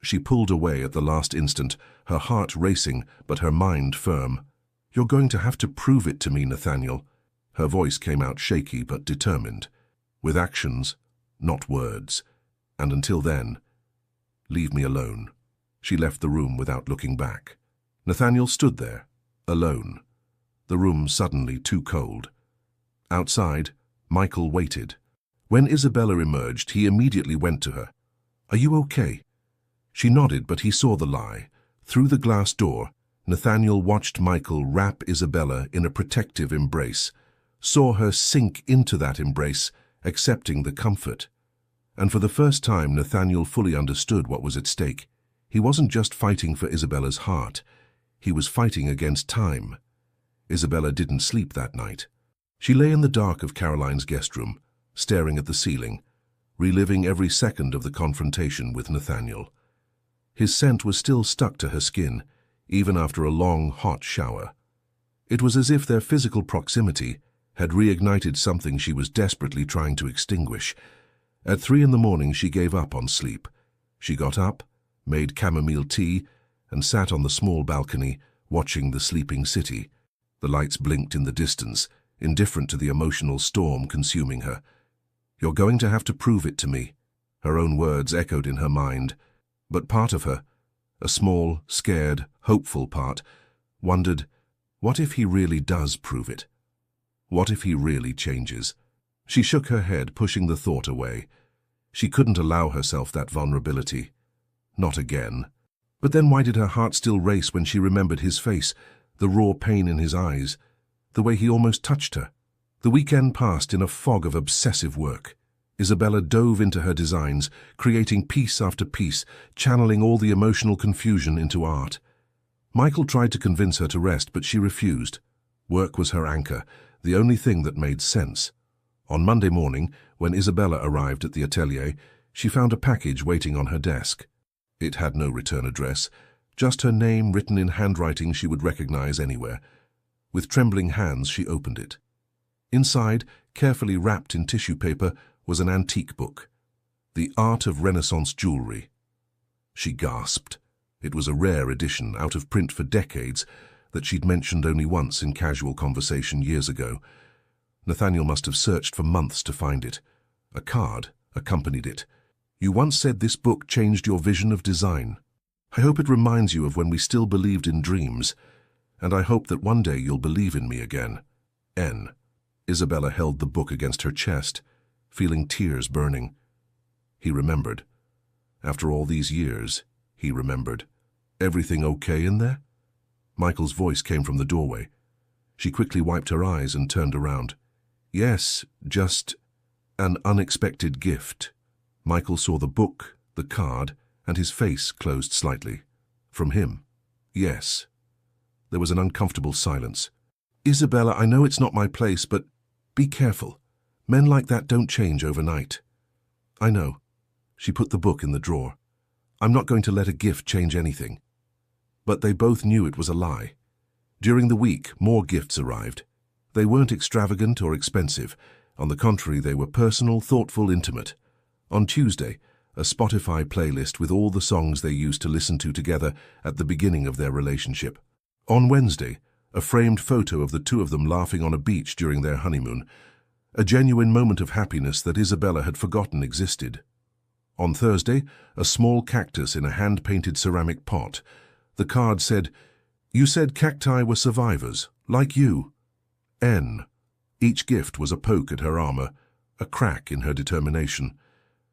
A: She pulled away at the last instant, her heart racing but her mind firm. You're going to have to prove it to me, Nathaniel. Her voice came out shaky but determined, with actions, not words. And until then, leave me alone. She left the room without looking back. Nathaniel stood there, alone, the room suddenly too cold. Outside, Michael waited. When Isabella emerged, he immediately went to her. Are you okay? She nodded, but he saw the lie. Through the glass door, Nathaniel watched Michael wrap Isabella in a protective embrace, saw her sink into that embrace, accepting the comfort. And for the first time, Nathaniel fully understood what was at stake. He wasn't just fighting for Isabella's heart. He was fighting against time. Isabella didn't sleep that night. She lay in the dark of Caroline's guest room, staring at the ceiling, reliving every second of the confrontation with Nathaniel. His scent was still stuck to her skin, even after a long, hot shower. It was as if their physical proximity had reignited something she was desperately trying to extinguish. At 3 in the morning, she gave up on sleep. She got up, made chamomile tea, and sat on the small balcony, watching the sleeping city. The lights blinked in the distance, indifferent to the emotional storm consuming her. You're going to have to prove it to me. Her own words echoed in her mind. But part of her, a small, scared, hopeful part, wondered, what if he really does prove it? What if he really changes? She shook her head, pushing the thought away. She couldn't allow herself that vulnerability. Not again. But then why did her heart still race when she remembered his face, the raw pain in his eyes, the way he almost touched her? The weekend passed in a fog of obsessive work. Isabella dove into her designs, creating piece after piece, channeling all the emotional confusion into art. Michael tried to convince her to rest, but she refused. Work was her anchor, the only thing that made sense. On Monday morning, when Isabella arrived at the atelier, she found a package waiting on her desk. It had no return address, just her name written in handwriting she would recognize anywhere. With trembling hands, she opened it. Inside, carefully wrapped in tissue paper, was an antique book, The Art of Renaissance Jewelry, She gasped. It was a rare edition, out of print for decades, that she'd mentioned only once in casual conversation years ago. Nathaniel must have searched for months to find it. A card accompanied it. "You once said this book changed your vision of design. I hope it reminds you of when we still believed in dreams, and I hope that one day you'll believe in me again. N." Isabella held the book against her chest, feeling tears burning. He remembered. After all these years, he remembered. "Everything okay in there?" Michael's voice came from the doorway. She quickly wiped her eyes and turned around. "Yes, just an unexpected gift." Michael saw the book, the card, and his face closed slightly. "From him?" "Yes." There was an uncomfortable silence. "Isabella, I know it's not my place, but be careful. Men like that don't change overnight." "I know." She put the book in the drawer. "I'm not going to let a gift change anything." But they both knew it was a lie. During the week, more gifts arrived. They weren't extravagant or expensive. On the contrary, they were personal, thoughtful, intimate. On Tuesday, a Spotify playlist with all the songs they used to listen to together at the beginning of their relationship. On Wednesday, a framed photo of the two of them laughing on a beach during their honeymoon, a genuine moment of happiness that Isabella had forgotten existed. On Thursday, a small cactus in a hand-painted ceramic pot. The card said, "You said cacti were survivors, like you. N." Each gift was a poke at her armor, a crack in her determination.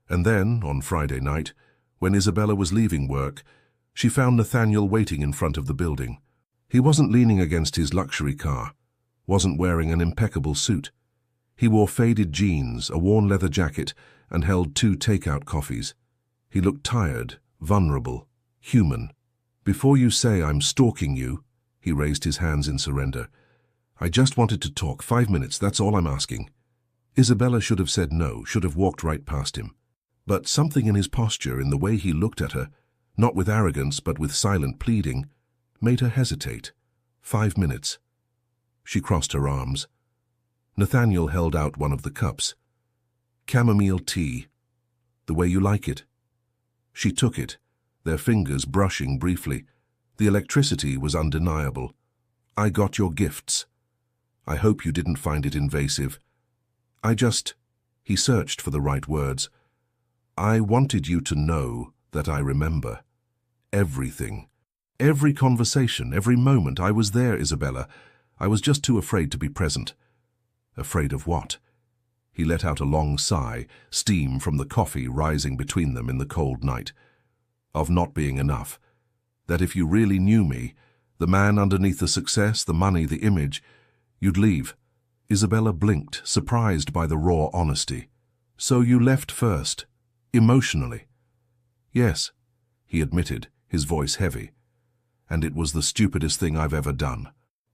A: And then, on Friday night, when Isabella was leaving work, she found Nathaniel waiting in front of the building. He wasn't leaning against his luxury car, wasn't wearing an impeccable suit. He wore faded jeans, a worn leather jacket, and held 2 takeout coffees. He looked tired, vulnerable, human. "Before you say I'm stalking you," he raised his hands in surrender. "I just wanted to talk 5 minutes, that's all I'm asking." Isabella should have said no, should have walked right past him. But something in his posture, in the way he looked at her, not with arrogance but with silent pleading, made her hesitate. 5 minutes. She crossed her arms. Nathaniel held out one of the cups. "Chamomile tea. The way you like it." She took it, their fingers brushing briefly. The electricity was undeniable. "I got your gifts. I hope you didn't find it invasive. He searched for the right words. "I wanted you to know that I remember. Everything. Every conversation, every moment. I was there, Isabella. I was just too afraid to be present." Afraid of what? He let out a long sigh, steam from the coffee rising between them in the cold night. "Of not being enough. That if you really knew me, the man underneath the success, the money, the image, you'd leave." Isabella blinked, surprised by the raw honesty. "So you left first, emotionally?" "Yes," he admitted, his voice heavy. "And it was the stupidest thing I've ever done."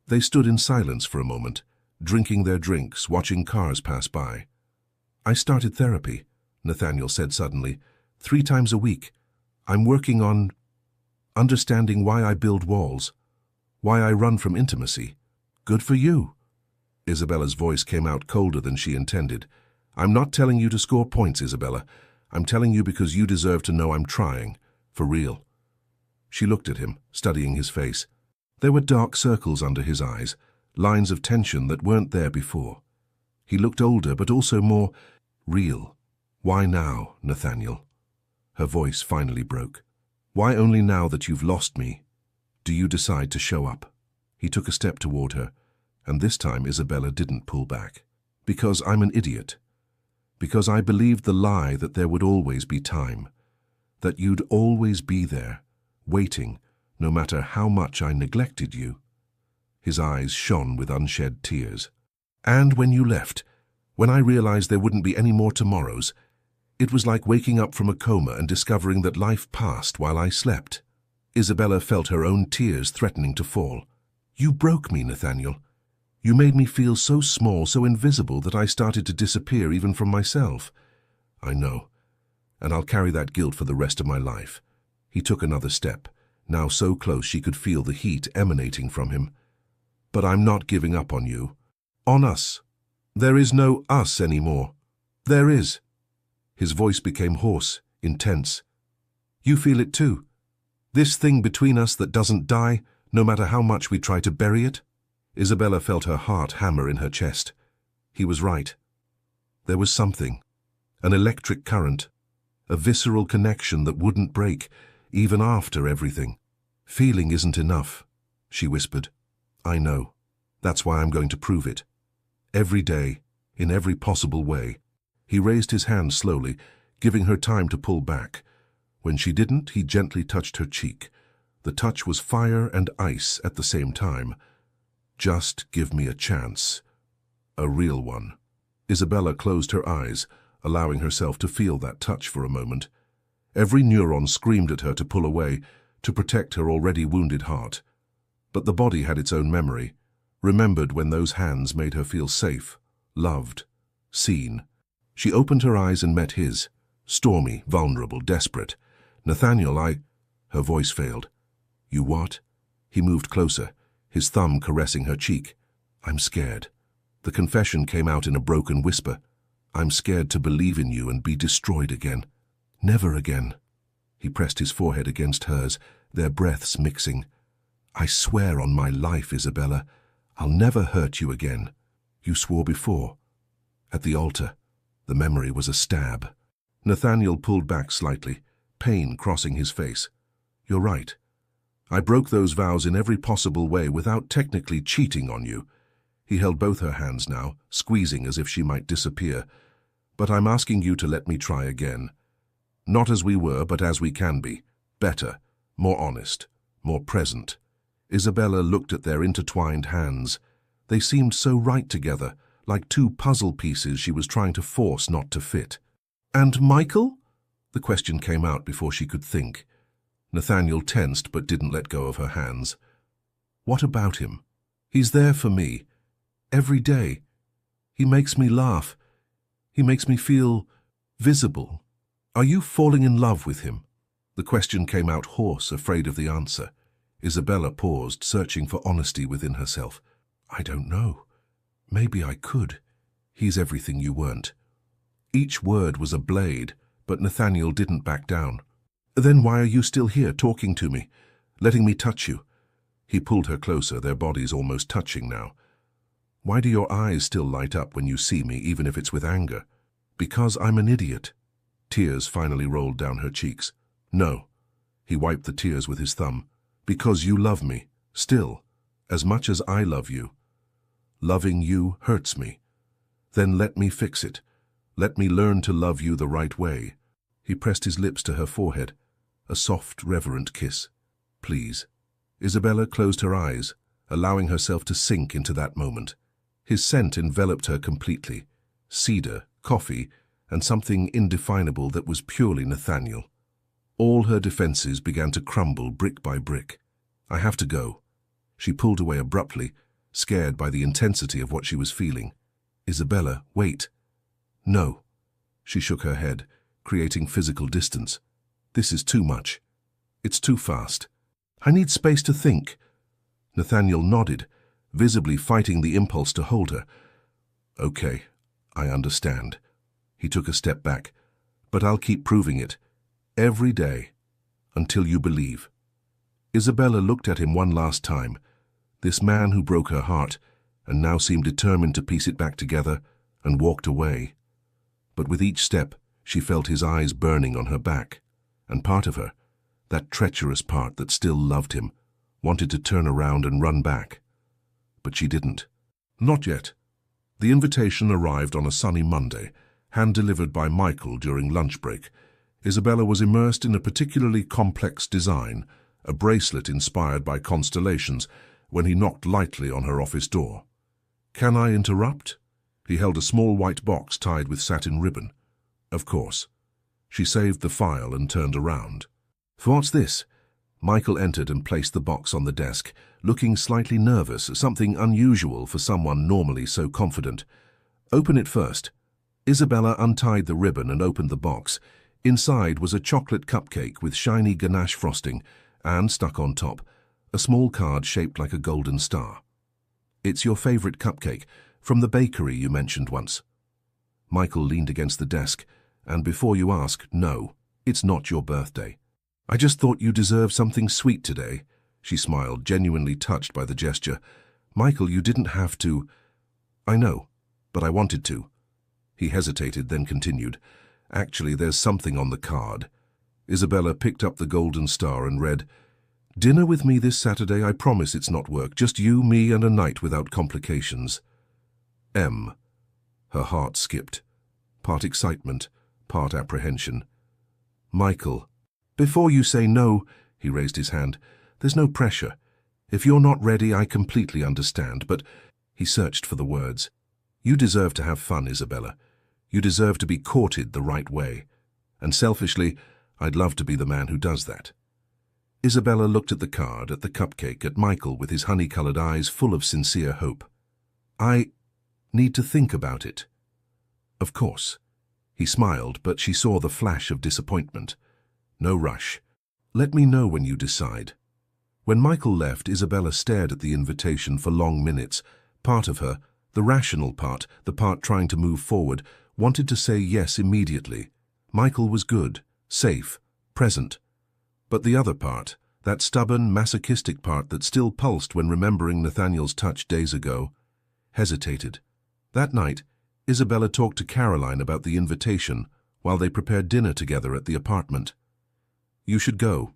A: They stood in silence for a moment, drinking their drinks, watching cars pass by. "I started therapy," Nathaniel said suddenly, 3 times a week. "I'm working on understanding why I build walls, why I run from intimacy." "Good for you." Isabella's voice came out colder than she intended. "I'm not telling you to score points, Isabella. I'm telling you because you deserve to know I'm trying, for real." She looked at him, studying his face. There were dark circles under his eyes, lines of tension that weren't there before. He looked older, but also more real. "Why now, Nathaniel?" Her voice finally broke. "Why only now that you've lost me do you decide to show up?" He took a step toward her, and this time Isabella didn't pull back. "Because I'm an idiot. Because I believed the lie that there would always be time, that you'd always be there, waiting, no matter how much I neglected you." His eyes shone with unshed tears. "And when you left, when I realized there wouldn't be any more tomorrows, it was like waking up from a coma and discovering that life passed while I slept." Isabella felt her own tears threatening to fall. "You broke me, Nathaniel. You made me feel so small, so invisible that I started to disappear even from myself." "I know, and I'll carry that guilt for the rest of my life." He took another step, now so close she could feel the heat emanating from him. "But I'm not giving up on you. On us. There is no us anymore. There is." His voice became hoarse, intense. You feel it too? This thing between us that doesn't die, no matter how much we try to bury it? Isabella felt her heart hammer in her chest. He was right. There was something, an electric current, a visceral connection that wouldn't break, even after everything. Feeling isn't enough, she whispered. I know. That's why I'm going to prove it. Every day, in every possible way. He raised his hand slowly, giving her time to pull back. When she didn't, he gently touched her cheek. The touch was fire and ice at the same time. Just give me a chance. A real one. Isabella closed her eyes, allowing herself to feel that touch for a moment. Every neuron screamed at her to pull away, to protect her already wounded heart. But the body had its own memory, remembered when those hands made her feel safe, loved, seen. She opened her eyes and met his, stormy, vulnerable, desperate. Nathaniel, Her voice failed. You what? He moved closer, his thumb caressing her cheek. I'm scared. The confession came out in a broken whisper. I'm scared to believe in you and be destroyed again. Never again. He pressed his forehead against hers, their breaths mixing. I swear on my life, Isabella, I'll never hurt you again. You swore before. At the altar, the memory was a stab. Nathaniel pulled back slightly, pain crossing his face. You're right. I broke those vows in every possible way without technically cheating on you. He held both her hands now, squeezing as if she might disappear. But I'm asking you to let me try again. Not as we were, but as we can be. Better, more honest, more present. Isabella looked at their intertwined hands. They seemed so right together, like two puzzle pieces she was trying to force not to fit. And Michael? The question came out before she could think. Nathaniel tensed but didn't let go of her hands. What about him? He's there for me. Every day. He makes me laugh. He makes me feel visible. Are you falling in love with him? The question came out hoarse, afraid of the answer. Isabella paused, searching for honesty within herself. I don't know. Maybe I could. He's everything you weren't. Each word was a blade, but Nathaniel didn't back down. Then why are you still here talking to me, letting me touch you? He pulled her closer, their bodies almost touching now. Why do your eyes still light up when you see me, even if it's with anger? Because I'm an idiot. Tears finally rolled down her cheeks. No. He wiped the tears with his thumb. Because you love me, still, as much as I love you. Loving you hurts me. Then let me fix it. Let me learn to love you the right way. He pressed his lips to her forehead, a soft, reverent kiss. Please. Isabella closed her eyes, allowing herself to sink into that moment. His scent enveloped her completely. Cedar, coffee, and something indefinable that was purely Nathaniel. All her defenses began to crumble brick by brick. I have to go. She pulled away abruptly, scared by the intensity of what she was feeling. Isabella, wait. No. She shook her head, creating physical distance. This is too much. It's too fast. I need space to think. Nathaniel nodded, visibly fighting the impulse to hold her. Okay, I understand. He took a step back. But I'll keep proving it. Every day, until you believe. Isabella looked at him one last time, this man who broke her heart, and now seemed determined to piece it back together, and walked away. But with each step, she felt his eyes burning on her back, and part of her, that treacherous part that still loved him, wanted to turn around and run back. But she didn't. Not yet. The invitation arrived on a sunny Monday, hand-delivered by Michael during lunch break. Isabella was immersed in a particularly complex design, a bracelet inspired by constellations, when he knocked lightly on her office door. Can I interrupt? He held a small white box tied with satin ribbon. Of course. She saved the file and turned around. What's this? Michael entered and placed the box on the desk, looking slightly nervous, something unusual for someone normally so confident. Open it first. Isabella untied the ribbon and opened the box. Inside was a chocolate cupcake with shiny ganache frosting and, stuck on top, a small card shaped like a golden star. It's your favorite cupcake, from the bakery you mentioned once. Michael leaned against the desk, and before you ask, no, it's not your birthday. I just thought you deserved something sweet today. She smiled, genuinely touched by the gesture. Michael, you didn't have to. I know, but I wanted to. He hesitated, then continued. Actually, there's something on the card. Isabella picked up the golden star and read, Dinner with me this Saturday. I promise it's not work. Just you, me, and a night without complications. M. Her heart skipped. Part excitement, part apprehension. Michael. Before you say no, he raised his hand, there's no pressure. If you're not ready, I completely understand, but he searched for the words. You deserve to have fun, Isabella. You deserve to be courted the right way. And selfishly, I'd love to be the man who does that. Isabella looked at the card, at the cupcake, at Michael with his honey-colored eyes full of sincere hope. I need to think about it. Of course. He smiled, but she saw the flash of disappointment. No rush. Let me know when you decide. When Michael left, Isabella stared at the invitation for long minutes. Part of her, the rational part, the part trying to move forward, wanted to say yes immediately. Michael was good, safe, present. But the other part, that stubborn, masochistic part that still pulsed when remembering Nathaniel's touch days ago, hesitated. That night, Isabella talked to Caroline about the invitation while they prepared dinner together at the apartment. You should go,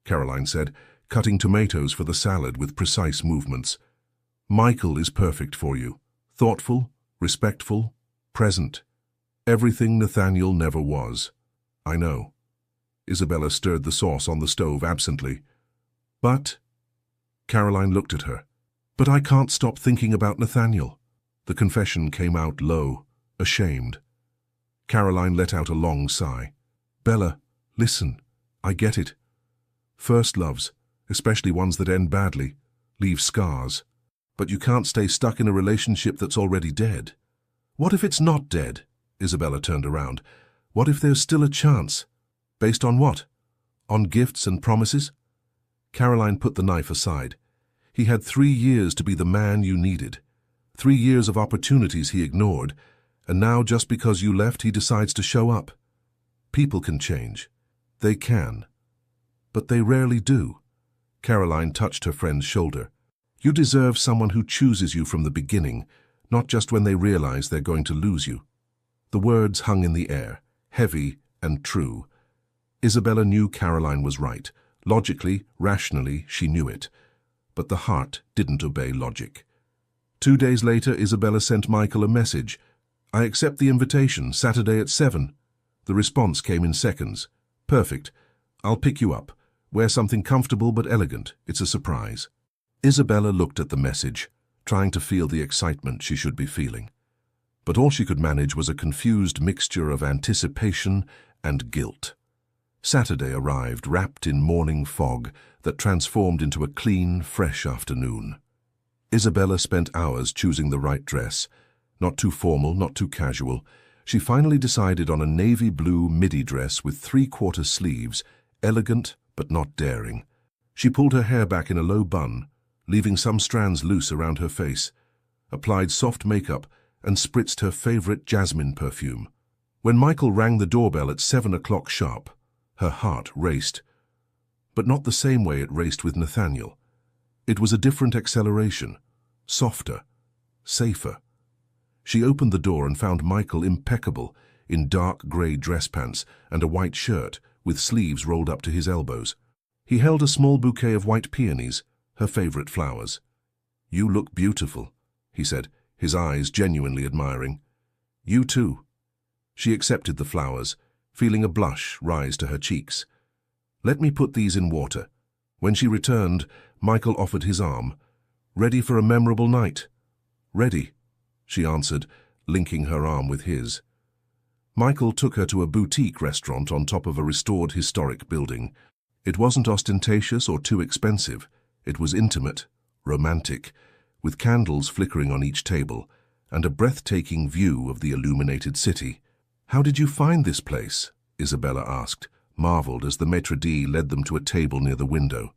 A: Caroline said, cutting tomatoes for the salad with precise movements. Michael is perfect for you. Thoughtful, respectful, present. Everything Nathaniel never was. I know. Isabella stirred the sauce on the stove absently. But, Caroline looked at her. But I can't stop thinking about Nathaniel. The confession came out low, ashamed. Caroline let out a long sigh. Bella, listen, I get it. First loves, especially ones that end badly, leave scars. But you can't stay stuck in a relationship that's already dead. What if it's not dead? Isabella turned around. What if there's still a chance? Based on what? On gifts and promises? Caroline put the knife aside. He had 3 years to be the man you needed. 3 years of opportunities he ignored, and now just because you left he decides to show up. People can change. They can. But they rarely do. Caroline touched her friend's shoulder. You deserve someone who chooses you from the beginning, not just when they realize they're going to lose you. The words hung in the air, heavy and true. Isabella knew Caroline was right. Logically, rationally, she knew it. But the heart didn't obey logic. 2 days later, Isabella sent Michael a message. I accept the invitation, Saturday at 7. The response came in seconds. Perfect. I'll pick you up. Wear something comfortable but elegant. It's a surprise. Isabella looked at the message, trying to feel the excitement she should be feeling. But all she could manage was a confused mixture of anticipation and guilt. Saturday arrived, wrapped in morning fog that transformed into a clean, fresh afternoon. Isabella spent hours choosing the right dress. Not too formal, not too casual. She finally decided on a navy blue midi dress with 3/4 sleeves, elegant but not daring. She pulled her hair back in a low bun, leaving some strands loose around her face, applied soft makeup, and spritzed her favorite jasmine perfume. When Michael rang the doorbell at 7 o'clock sharp, her heart raced. But not the same way it raced with Nathaniel. It was a different acceleration, softer, safer. She opened the door and found Michael impeccable, in dark grey dress pants and a white shirt with sleeves rolled up to his elbows. He held a small bouquet of white peonies, her favorite flowers. You look beautiful, he said, his eyes genuinely admiring. You too. She accepted the flowers, feeling a blush rise to her cheeks. Let me put these in water. When she returned, Michael offered his arm. Ready for a memorable night? Ready, she answered, linking her arm with his. Michael took her to a boutique restaurant on top of a restored historic building. It wasn't ostentatious or too expensive. It was intimate, romantic, with candles flickering on each table and a breathtaking view of the illuminated city. How did you find this place? Isabella asked, marveled as the maitre d' led them to a table near the window.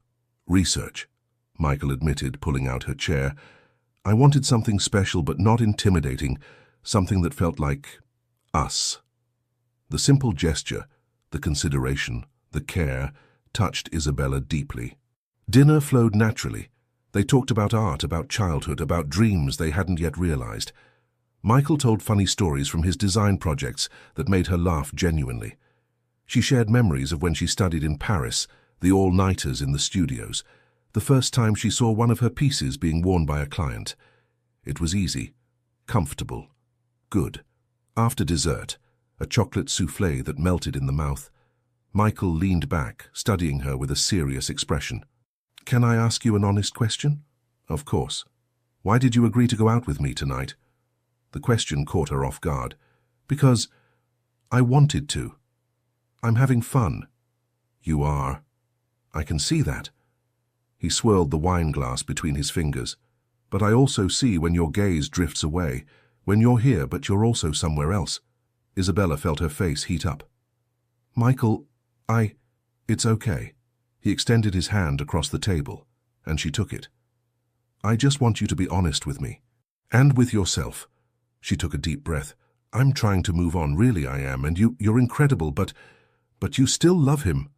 A: Research, Michael admitted, pulling out her chair. I wanted something special but not intimidating, something that felt like us. The simple gesture, the consideration, the care, touched Isabella deeply. Dinner flowed naturally. They talked about art, about childhood, about dreams they hadn't yet realized. Michael told funny stories from his design projects that made her laugh genuinely. She shared memories of when she studied in Paris, the all-nighters in the studios, the first time she saw one of her pieces being worn by a client. It was easy, comfortable, good. After dessert, a chocolate soufflé that melted in the mouth, Michael leaned back, studying her with a serious expression. "Can I ask you an honest question?" "Of course." "Why did you agree to go out with me tonight?" The question caught her off guard. "Because I wanted to. I'm having fun." "You are. I can see that." He swirled the wine glass between his fingers. "But I also see when your gaze drifts away, when you're here but you're also somewhere else." Isabella felt her face heat up. "Michael, it's okay." He extended his hand across the table, and she took it. "I just want you to be honest with me. And with yourself." She took a deep breath. "I'm trying to move on, really I am, and you're incredible, but you still love him."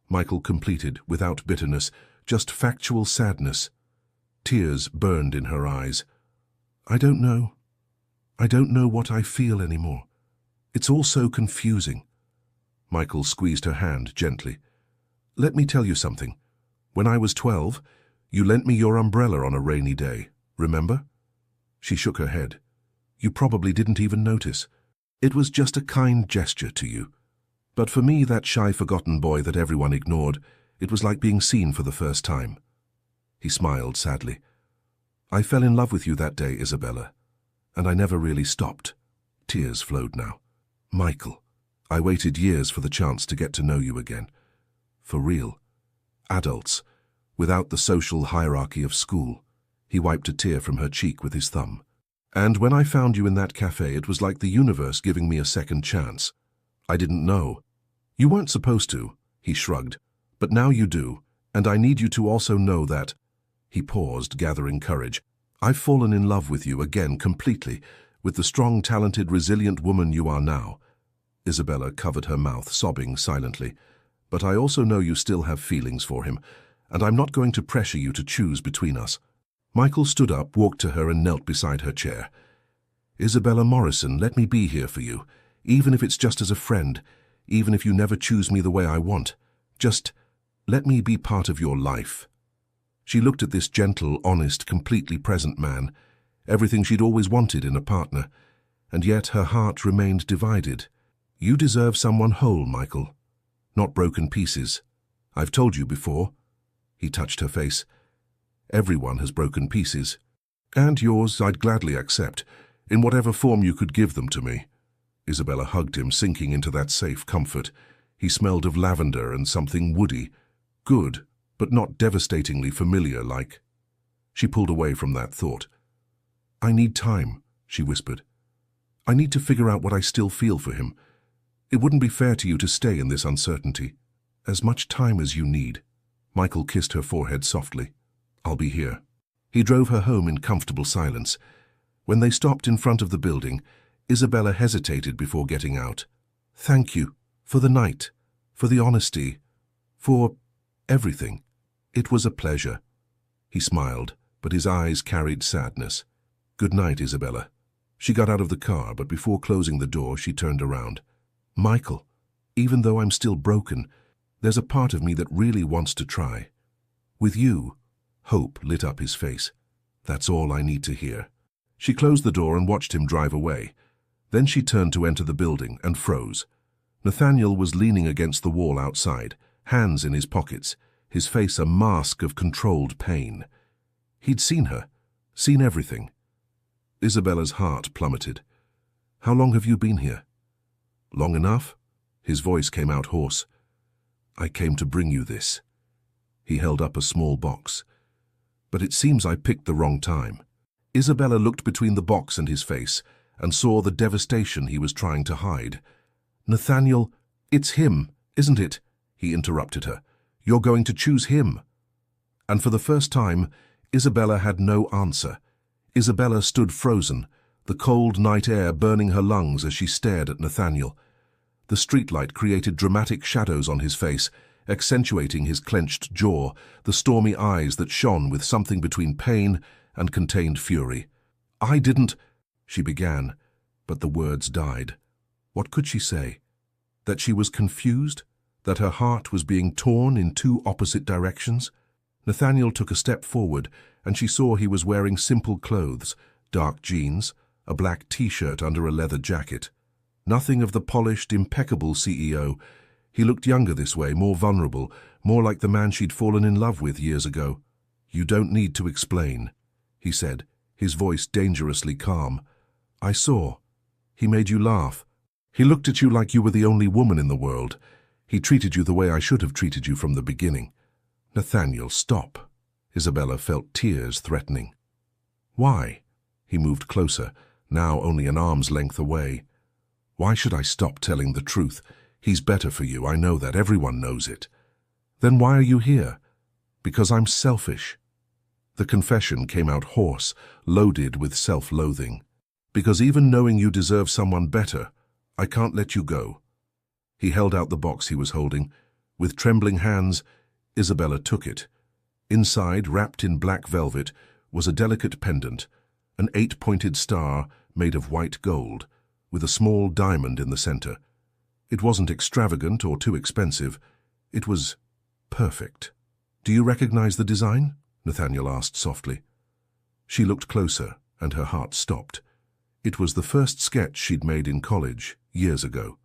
A: Michael completed, without bitterness, just factual sadness. Tears burned in her eyes. I don't know what I feel anymore. It's all so confusing." Michael squeezed her hand gently. "Let me tell you something. When I was 12, you lent me your umbrella on a rainy day, remember?" She shook her head. "You probably didn't even notice. It was just a kind gesture to you. But for me, that shy, forgotten boy that everyone ignored, it was like being seen for the first time." He smiled sadly. "I fell in love with you that day, Isabella, and I never really stopped." Tears flowed now. "Michael, I waited years for the chance to get to know you again. For real. Adults, without the social hierarchy of school." He wiped a tear from her cheek with his thumb. "And when I found you in that cafe, it was like the universe giving me a second chance. I didn't know. You weren't supposed to," he shrugged. "But now you do, and I need you to also know that—" He paused, gathering courage. "I've fallen in love with you again completely, with the strong, talented, resilient woman you are now." Isabella covered her mouth, sobbing silently. "But I also know you still have feelings for him, and I'm not going to pressure you to choose between us." Michael stood up, walked to her and knelt beside her chair. "Isabella Morrison, let me be here for you, even if it's just as a friend, even if you never choose me the way I want. Just let me be part of your life." She looked at this gentle, honest, completely present man, everything she'd always wanted in a partner, and yet her heart remained divided. "You deserve someone whole, Michael, not broken pieces. I've told you before." He touched her face. "Everyone has broken pieces. And yours I'd gladly accept, in whatever form you could give them to me." Isabella hugged him, sinking into that safe comfort. He smelled of lavender and something woody. Good, but not devastatingly familiar like. She pulled away from that thought. "I need time," she whispered. "I need to figure out what I still feel for him. It wouldn't be fair to you to stay in this uncertainty. As much time as you need." Michael kissed her forehead softly. "I'll be here." He drove her home in comfortable silence. When they stopped in front of the building, Isabella hesitated before getting out. "Thank you for the night, for the honesty, for everything. It was a pleasure." He smiled, but his eyes carried sadness. "Good night, Isabella." She got out of the car, but before closing the door, she turned around. "Michael, even though I'm still broken, there's a part of me that really wants to try. With you." Hope lit up his face. "That's all I need to hear." She closed the door and watched him drive away. Then she turned to enter the building and froze. Nathaniel was leaning against the wall outside, hands in his pockets, his face a mask of controlled pain. He'd seen her, seen everything. Isabella's heart plummeted. "How long have you been here?" "Long enough?" His voice came out hoarse. "I came to bring you this." He held up a small box. "But it seems I picked the wrong time." Isabella looked between the box and his face and saw the devastation he was trying to hide. "Nathaniel, it's him, isn't it?" He interrupted her. "You're going to choose him." And for the first time, Isabella had no answer. Isabella stood frozen, the cold night air burning her lungs as she stared at Nathaniel. The streetlight created dramatic shadows on his face, accentuating his clenched jaw, the stormy eyes that shone with something between pain and contained fury. "I didn't—" she began, but the words died. What could she say? That she was confused? That her heart was being torn in two opposite directions? Nathaniel took a step forward, and she saw he was wearing simple clothes, dark jeans, a black t-shirt under a leather jacket. Nothing of the polished, impeccable CEO. He looked younger this way, more vulnerable, more like the man she'd fallen in love with years ago. "You don't need to explain," he said, his voice dangerously calm. "I saw. He made you laugh. He looked at you like you were the only woman in the world. He treated you the way I should have treated you from the beginning." "Nathaniel, stop." Isabella felt tears threatening. "Why?" He moved closer, now only an arm's length away. "Why should I stop telling the truth? He's better for you, I know that, everyone knows it." "Then why are you here?" "Because I'm selfish." The confession came out hoarse, loaded with self-loathing. "Because even knowing you deserve someone better, I can't let you go." He held out the box he was holding. With trembling hands, Isabella took it. Inside, wrapped in black velvet, was a delicate pendant, an 8-pointed star made of white gold, with a small diamond in the center. It wasn't extravagant or too expensive. It was perfect. "Do you recognize the design?" Nathaniel asked softly. She looked closer, and her heart stopped. It was the first sketch she'd made in college, years ago.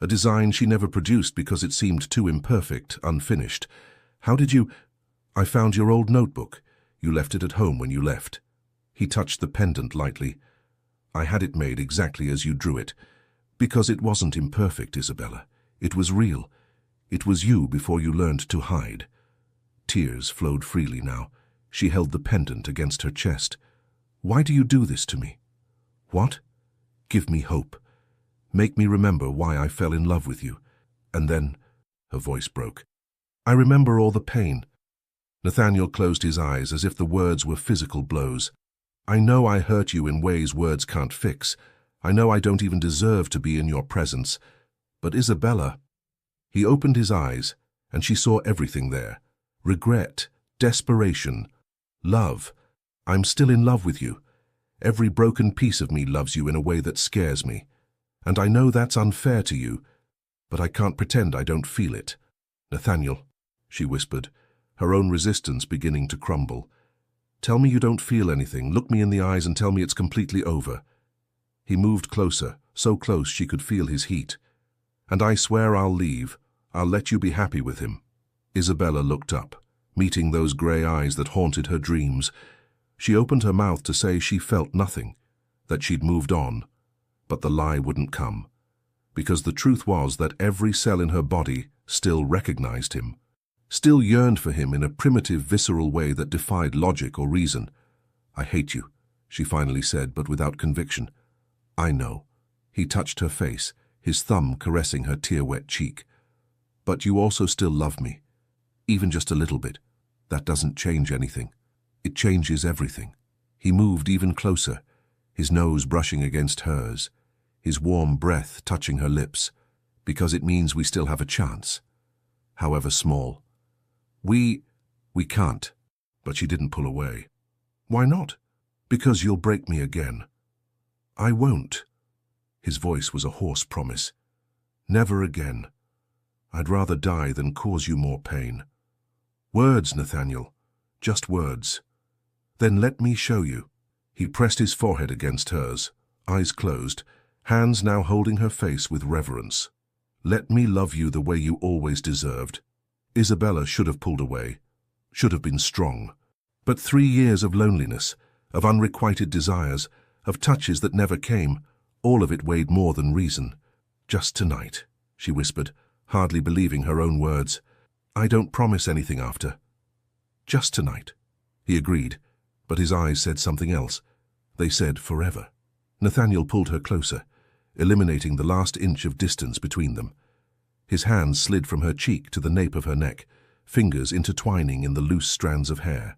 A: A design she never produced because it seemed too imperfect, unfinished. "How did you—" "I found your old notebook. You left it at home when you left." He touched the pendant lightly. "I had it made exactly as you drew it. Because it wasn't imperfect, Isabella. It was real. It was you before you learned to hide." Tears flowed freely now. She held the pendant against her chest. "Why do you do this to me?" "What?" "Give me hope. Make me remember why I fell in love with you. And then—" her voice broke. "I remember all the pain." Nathaniel closed his eyes as if the words were physical blows. "I know I hurt you in ways words can't fix. I know I don't even deserve to be in your presence. But Isabella—" He opened his eyes, and she saw everything there. Regret, desperation, love. "I'm still in love with you. Every broken piece of me loves you in a way that scares me. And I know that's unfair to you, but I can't pretend I don't feel it." "Nathaniel," she whispered, her own resistance beginning to crumble. "Tell me you don't feel anything. Look me in the eyes and tell me it's completely over." He moved closer, so close she could feel his heat. "And I swear I'll leave. I'll let you be happy with him." Isabella looked up, meeting those grey eyes that haunted her dreams. She opened her mouth to say she felt nothing, that she'd moved on. But the lie wouldn't come, because the truth was that every cell in her body still recognized him, still yearned for him in a primitive, visceral way that defied logic or reason. "I hate you," she finally said, but without conviction. "I know." He touched her face, his thumb caressing her tear-wet cheek. "But you also still love me, even just a little bit. That doesn't change anything. It changes everything." He moved even closer, his nose brushing against hers, his warm breath touching her lips. "Because it means we still have a chance, however small." We can't." But she didn't pull away. "Why not?" "Because you'll break me again." "I won't." His voice was a hoarse promise. "Never again. I'd rather die than cause you more pain." "Words, Nathaniel. Just words." "Then let me show you." He pressed his forehead against hers, eyes closed, hands now holding her face with reverence. "Let me love you the way you always deserved." Isabella should have pulled away, should have been strong. But 3 years of loneliness, of unrequited desires, of touches that never came, all of it weighed more than reason. "Just tonight," she whispered, hardly believing her own words. "I don't promise anything after. Just tonight." He agreed, but his eyes said something else. They said forever. Nathaniel pulled her closer, eliminating the last inch of distance between them. His hands slid from her cheek to the nape of her neck, fingers intertwining in the loose strands of hair.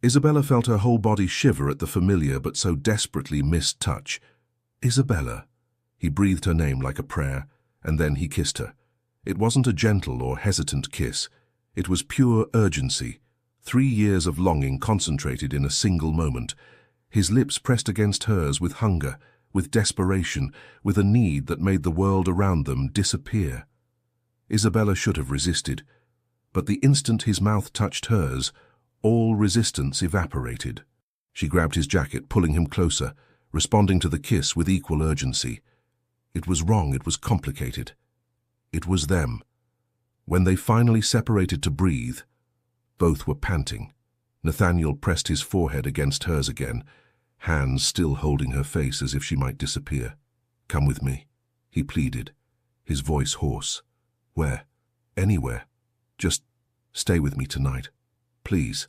A: Isabella felt her whole body shiver at the familiar but so desperately missed touch. "Isabella." He breathed her name like a prayer, and then he kissed her. It wasn't a gentle or hesitant kiss. It was pure urgency, 3 years of longing concentrated in a single moment. His lips pressed against hers with hunger, with desperation, with a need that made the world around them disappear. Isabella should have resisted, but the instant his mouth touched hers, all resistance evaporated. She grabbed his jacket, pulling him closer, responding to the kiss with equal urgency. It was wrong, it was complicated. It was them. When they finally separated to breathe, both were panting. Nathaniel pressed his forehead against hers again, hands still holding her face as if she might disappear. "Come with me," he pleaded, his voice hoarse. "Where? Anywhere. Just stay with me tonight. Please."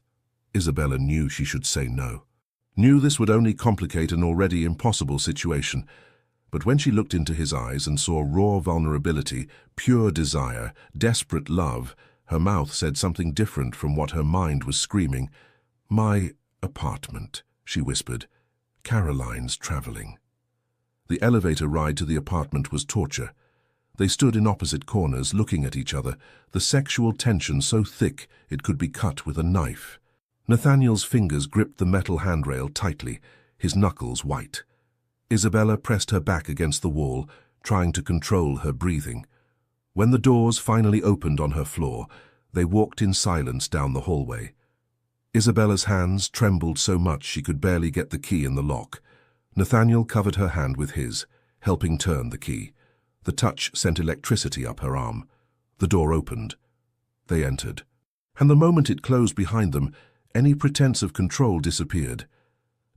A: Isabella knew she should say no. Knew this would only complicate an already impossible situation. But when she looked into his eyes and saw raw vulnerability, pure desire, desperate love, her mouth said something different from what her mind was screaming. "My apartment," she whispered. "Caroline's traveling." The elevator ride to the apartment was torture. They stood in opposite corners, looking at each other, the sexual tension so thick it could be cut with a knife. Nathaniel's fingers gripped the metal handrail tightly, his knuckles white. Isabella pressed her back against the wall, trying to control her breathing. When the doors finally opened on her floor, they walked in silence down the hallway. Isabella's hands trembled so much she could barely get the key in the lock. Nathaniel covered her hand with his, helping turn the key. The touch sent electricity up her arm. The door opened. They entered. And the moment it closed behind them, any pretense of control disappeared.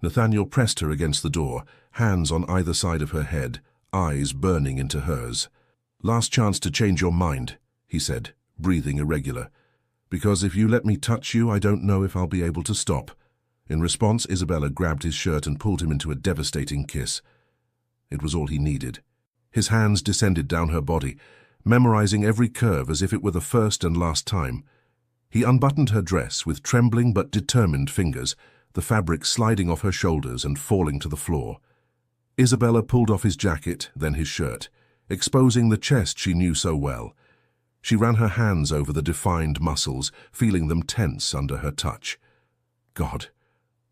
A: Nathaniel pressed her against the door, hands on either side of her head, eyes burning into hers. "Last chance to change your mind," he said, breathing irregular. "Because if you let me touch you, I don't know if I'll be able to stop." In response, Isabella grabbed his shirt and pulled him into a devastating kiss. It was all he needed. His hands descended down her body, memorizing every curve as if it were the first and last time. He unbuttoned her dress with trembling but determined fingers, the fabric sliding off her shoulders and falling to the floor. Isabella pulled off his jacket, then his shirt, exposing the chest she knew so well. She ran her hands over the defined muscles, feeling them tense under her touch. "God,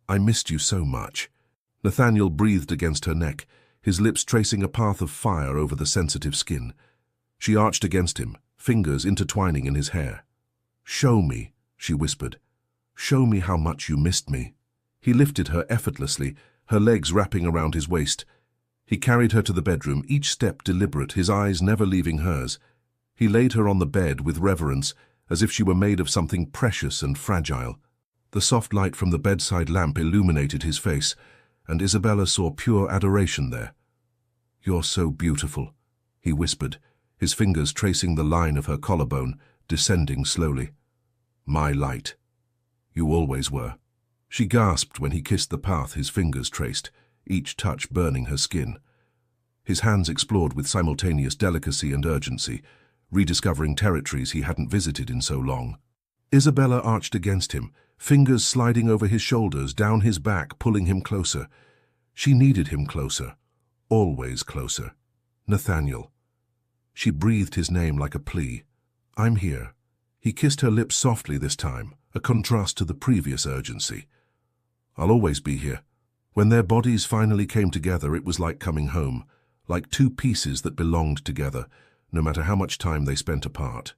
A: I missed you so much." Nathaniel breathed against her neck, his lips tracing a path of fire over the sensitive skin. She arched against him, fingers intertwining in his hair. "Show me," she whispered. "Show me how much you missed me." He lifted her effortlessly, her legs wrapping around his waist. He carried her to the bedroom, each step deliberate, his eyes never leaving hers. He laid her on the bed with reverence, as if she were made of something precious and fragile. The soft light from the bedside lamp illuminated his face, and Isabella saw pure adoration there. "You're so beautiful," he whispered, his fingers tracing the line of her collarbone, descending slowly. "My light. You always were." She gasped when he kissed the path his fingers traced, each touch burning her skin. His hands explored with simultaneous delicacy and urgency, rediscovering territories he hadn't visited in so long. Isabella arched against him, fingers sliding over his shoulders, down his back, pulling him closer. She needed him closer, always closer. "Nathaniel." She breathed his name like a plea. "I'm here." He kissed her lips softly this time, a contrast to the previous urgency. "I'll always be here." When their bodies finally came together, it was like coming home, like two pieces that belonged together, no matter how much time they spent apart.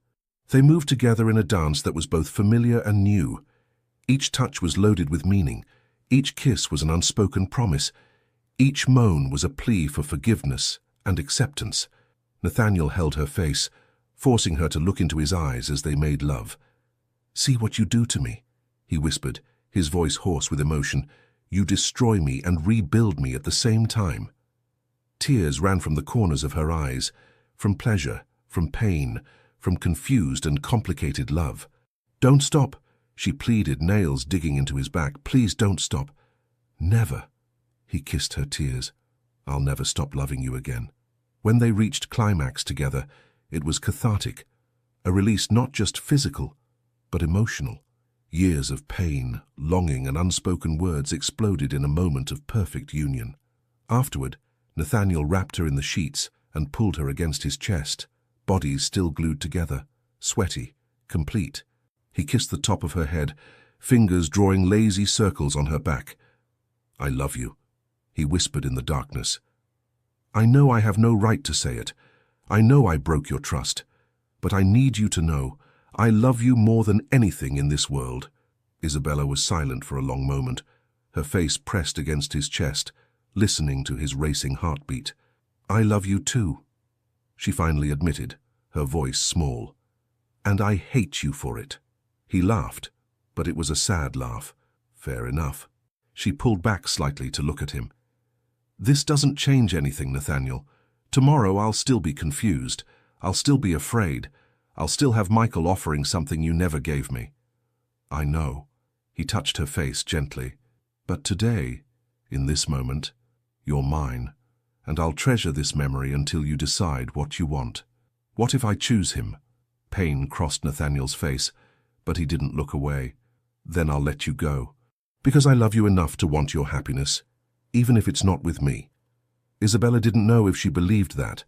A: They moved together in a dance that was both familiar and new. Each touch was loaded with meaning. Each kiss was an unspoken promise. Each moan was a plea for forgiveness and acceptance. Nathaniel held her face, forcing her to look into his eyes as they made love. "See what you do to me," he whispered, his voice hoarse with emotion. "You destroy me and rebuild me at the same time." Tears ran from the corners of her eyes, from pleasure, from pain, from confused and complicated love. "Don't stop," she pleaded, nails digging into his back. "Please don't stop." "Never." He kissed her tears. "I'll never stop loving you again." When they reached climax together, it was cathartic, a release not just physical, but emotional. Years of pain, longing, and unspoken words exploded in a moment of perfect union. Afterward, Nathaniel wrapped her in the sheets and pulled her against his chest, bodies still glued together, sweaty, complete. He kissed the top of her head, fingers drawing lazy circles on her back. "I love you," he whispered in the darkness. "I know I have no right to say it. I know I broke your trust. But I need you to know I love you more than anything in this world." Isabella was silent for a long moment, her face pressed against his chest, listening to his racing heartbeat. "I love you too," she finally admitted, her voice small. "And I hate you for it." He laughed, but it was a sad laugh. "Fair enough." She pulled back slightly to look at him. "This doesn't change anything, Nathaniel. Tomorrow I'll still be confused. I'll still be afraid. I'll still have Michael offering something you never gave me." "I know." He touched her face gently. "But today, in this moment, you're mine, and I'll treasure this memory until you decide what you want." "What if I choose him?" Pain crossed Nathaniel's face, but he didn't look away. "Then I'll let you go, because I love you enough to want your happiness, even if it's not with me." Isabella didn't know if she believed that,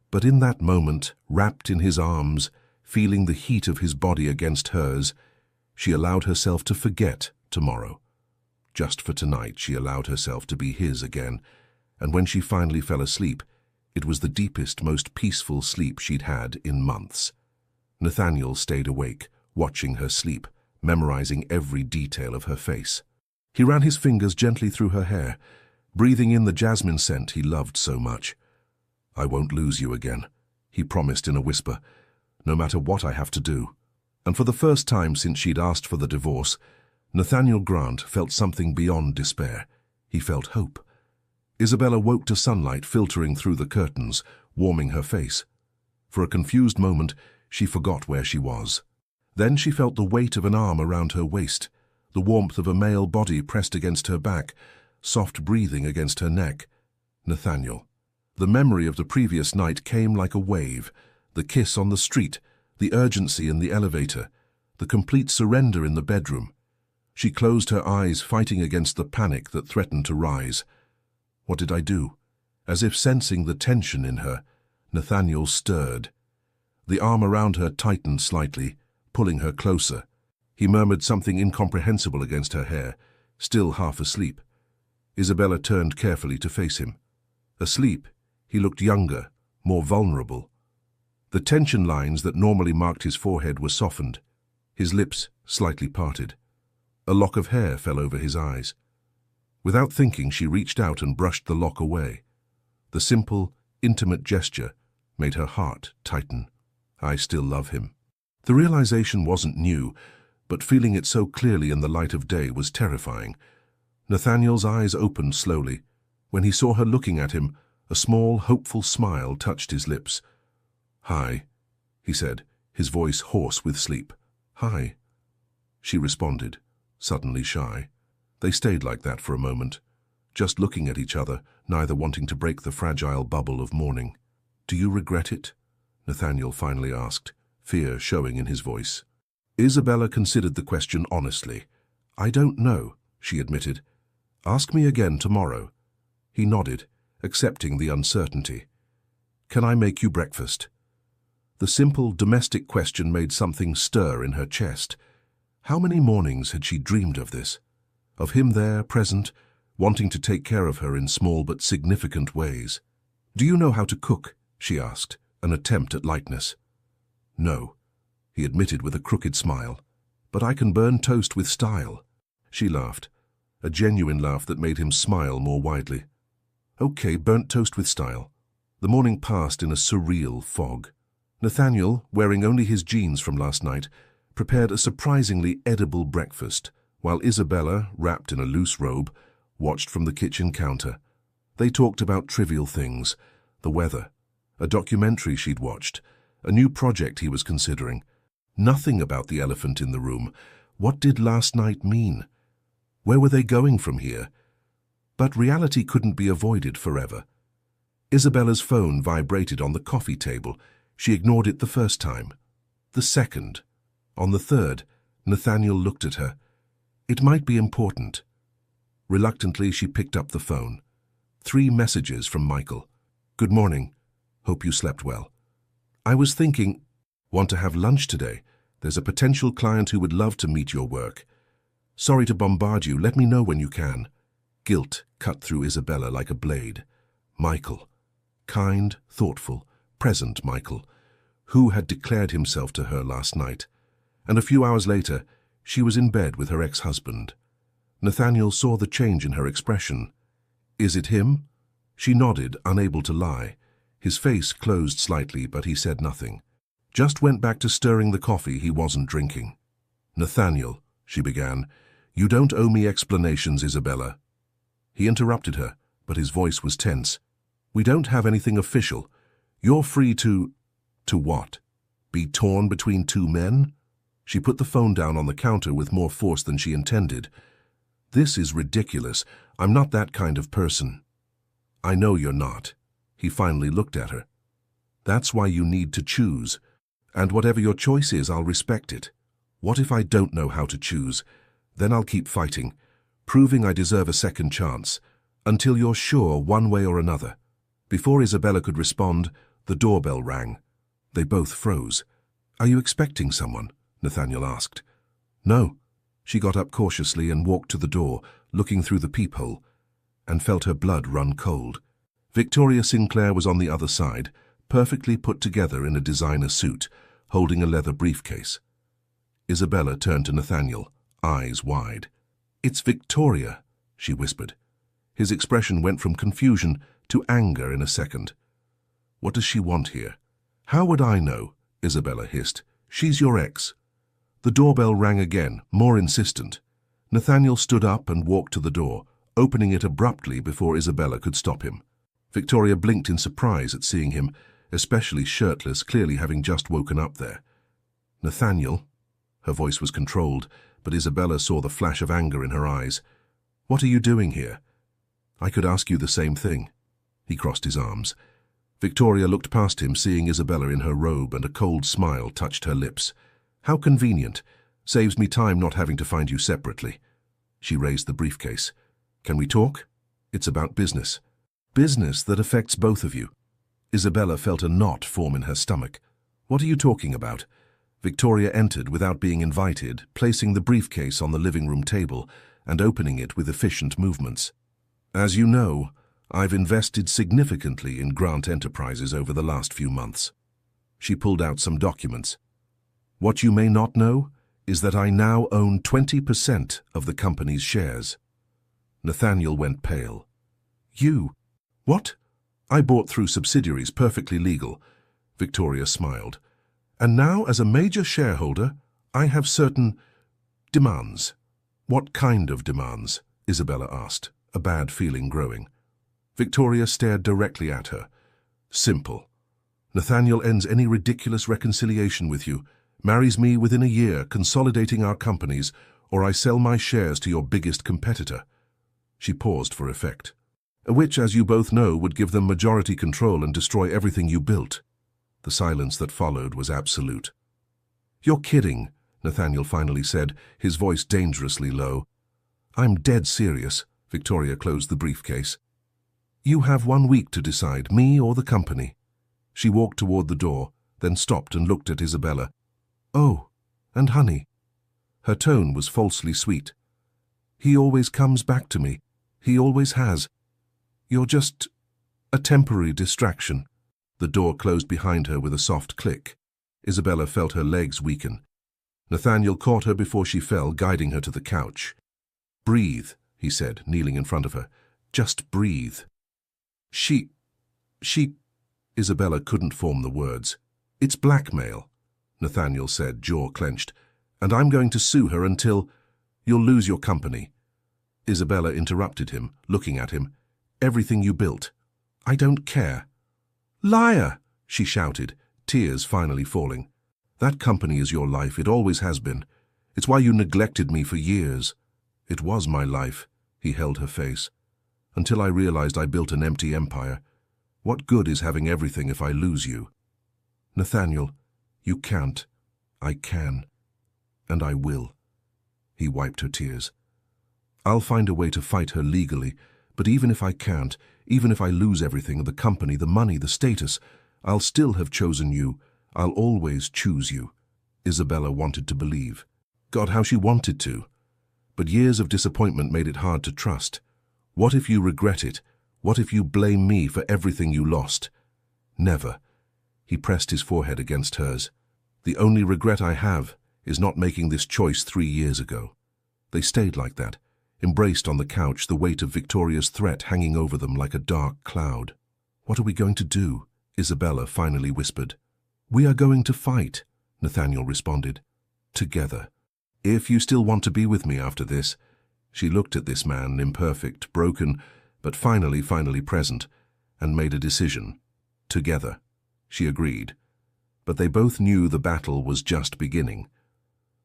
A: but in that moment, wrapped in his arms, feeling the heat of his body against hers, she allowed herself to forget tomorrow. Just for tonight, she allowed herself to be his again, and when she finally fell asleep, it was the deepest, most peaceful sleep she'd had in months. Nathaniel stayed awake, watching her sleep, memorizing every detail of her face. He ran his fingers gently through her hair, breathing in the jasmine scent he loved so much. "I won't lose you again," he promised in a whisper, "no matter what I have to do." And for the first time since she'd asked for the divorce, Nathaniel Grant felt something beyond despair. He felt hope. Isabella woke to sunlight filtering through the curtains, warming her face. For a confused moment, she forgot where she was. Then she felt the weight of an arm around her waist, the warmth of a male body pressed against her back, soft breathing against her neck. Nathaniel. The memory of the previous night came like a wave, the kiss on the street, the urgency in the elevator, the complete surrender in the bedroom. She closed her eyes, fighting against the panic that threatened to rise. What did I do? As if sensing the tension in her, Nathaniel stirred. The arm around her tightened slightly, pulling her closer. He murmured something incomprehensible against her hair, still half asleep. Isabella turned carefully to face him. Asleep, he looked younger, more vulnerable. The tension lines that normally marked his forehead were softened, his lips slightly parted. A lock of hair fell over his eyes. Without thinking, she reached out and brushed the lock away. The simple, intimate gesture made her heart tighten. I still love him. The realization wasn't new, but feeling it so clearly in the light of day was terrifying. Nathaniel's eyes opened slowly. When he saw her looking at him, a small, hopeful smile touched his lips. "Hi," he said, his voice hoarse with sleep. "Hi," she responded, suddenly shy. They stayed like that for a moment, just looking at each other, neither wanting to break the fragile bubble of morning. "Do you regret it?" Nathaniel finally asked, fear showing in his voice. Isabella considered the question honestly. "I don't know," she admitted. "Ask me again tomorrow." He nodded, accepting the uncertainty. "Can I make you breakfast?" The simple, domestic question made something stir in her chest. How many mornings had she dreamed of this? Of him there, present, wanting to take care of her in small but significant ways. "Do you know how to cook?" she asked, an attempt at lightness. "No," he admitted with a crooked smile. "But I can burn toast with style." She laughed, a genuine laugh that made him smile more widely. "Okay, burnt toast with style." The morning passed in a surreal fog. Nathaniel, wearing only his jeans from last night, prepared a surprisingly edible breakfast, while Isabella, wrapped in a loose robe, watched from the kitchen counter. They talked about trivial things, the weather, a documentary she'd watched, a new project he was considering. Nothing about the elephant in the room. What did last night mean? Where were they going from here? But reality couldn't be avoided forever. Isabella's phone vibrated on the coffee table. She ignored it the first time. The second. On the third, Nathaniel looked at her. It might be important. Reluctantly, she picked up the phone. 3 messages from Michael. "Good morning. Hope you slept well. I was thinking, want to have lunch today? There's a potential client who would love to meet your work. Sorry to bombard you, let me know when you can. Guilt cut through Isabella like a blade. Michael. Kind, thoughtful, present Michael, who had declared himself to her last night. And a few hours later, she was in bed with her ex-husband. Nathaniel saw the change in her expression. Is it him? She nodded, unable to lie. His face closed slightly, but he said nothing. Just went back to stirring the coffee he wasn't drinking. Nathaniel, she began, you don't owe me explanations, Isabella. He interrupted her, but his voice was tense. We don't have anything official. You're free to... To what? Be torn between two men? She put the phone down on the counter with more force than she intended. This is ridiculous. I'm not that kind of person. I know you're not. He finally looked at her. That's why you need to choose. And whatever your choice is, I'll respect it. What if I don't know how to choose? Then I'll keep fighting, proving I deserve a second chance, until you're sure one way or another. Before Isabella could respond, the doorbell rang. They both froze. Are you expecting someone? Nathaniel asked. No. She got up cautiously and walked to the door, looking through the peephole, and felt her blood run cold. Victoria Sinclair was on the other side, perfectly put together in a designer suit, holding a leather briefcase. Isabella turned to Nathaniel, eyes wide. It's Victoria, she whispered. His expression went from confusion to anger in a second. What does she want here? How would I know? Isabella hissed. She's your ex. The doorbell rang again, more insistent. Nathaniel stood up and walked to the door, opening it abruptly before Isabella could stop him. Victoria blinked in surprise at seeing him, especially shirtless, clearly having just woken up there. Nathaniel. Her voice was controlled, but Isabella saw the flash of anger in her eyes. What are you doing here? I could ask you the same thing. He crossed his arms. Victoria looked past him, seeing Isabella in her robe, and a cold smile touched her lips. How convenient. Saves me time not having to find you separately. She raised the briefcase. Can we talk? It's about business. Business that affects both of you. Isabella felt a knot form in her stomach. What are you talking about? Victoria entered without being invited, placing the briefcase on the living room table and opening it with efficient movements. As you know, I've invested significantly in Grant Enterprises over the last few months. She pulled out some documents. What you may not know is that I now own 20% of the company's shares. Nathaniel went pale. You? What? I bought through subsidiaries, perfectly legal. Victoria smiled. And now, as a major shareholder, I have certain demands. What kind of demands? Isabella asked, a bad feeling growing. Victoria stared directly at her. Simple. Nathaniel ends any ridiculous reconciliation with you, marries me within a year, consolidating our companies, or I sell my shares to your biggest competitor. She paused for effect. Which, as you both know, would give them majority control and destroy everything you built. The silence that followed was absolute. You're kidding, Nathaniel finally said, his voice dangerously low. I'm dead serious. Victoria closed the briefcase. You have 1 week to decide, me or the company. She walked toward the door, then stopped and looked at Isabella. Oh, and honey. Her tone was falsely sweet. He always comes back to me. He always has. You're just a temporary distraction. The door closed behind her with a soft click. Isabella felt her legs weaken. Nathaniel caught her before she fell, guiding her to the couch. Breathe, he said, kneeling in front of her. Just breathe. She... Isabella couldn't form the words. It's blackmail, Nathaniel said, jaw clenched. And I'm going to sue her until... You'll lose your company. Isabella interrupted him, looking at him. Everything you built. I don't care. Liar, she shouted, tears finally falling. That company is your life. It always has been. It's why you neglected me for years. It was my life, he held her face. Until I realized I built an empty empire. What good is having everything if I lose you? Nathaniel, you can't. I can. And I will. He wiped her tears. I'll find a way to fight her legally, but even if I can't, even if I lose everything, the company, the money, the status, I'll still have chosen you. I'll always choose you. Isabella wanted to believe. God, how she wanted to. But years of disappointment made it hard to trust. What if you regret it? What if you blame me for everything you lost? Never. He pressed his forehead against hers. The only regret I have is not making this choice 3 years ago. They stayed like that, embraced on the couch, the weight of Victoria's threat hanging over them like a dark cloud. What are we going to do? Isabella finally whispered. We are going to fight, Nathaniel responded. Together. If you still want to be with me after this. She looked at this man, imperfect, broken, but finally present, and made a decision. Together. She agreed. But they both knew the battle was just beginning.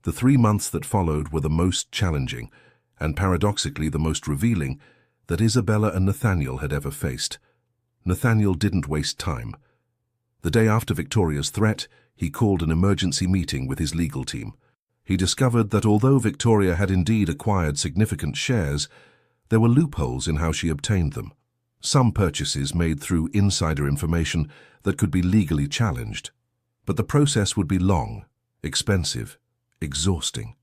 A: The 3 months that followed were the most challenging, and paradoxically the most revealing, that Isabella and Nathaniel had ever faced. Nathaniel didn't waste time. The day after Victoria's threat, he called an emergency meeting with his legal team. He discovered that although Victoria had indeed acquired significant shares, there were loopholes in how she obtained them. Some purchases made through insider information that could be legally challenged. But the process would be long, expensive, exhausting.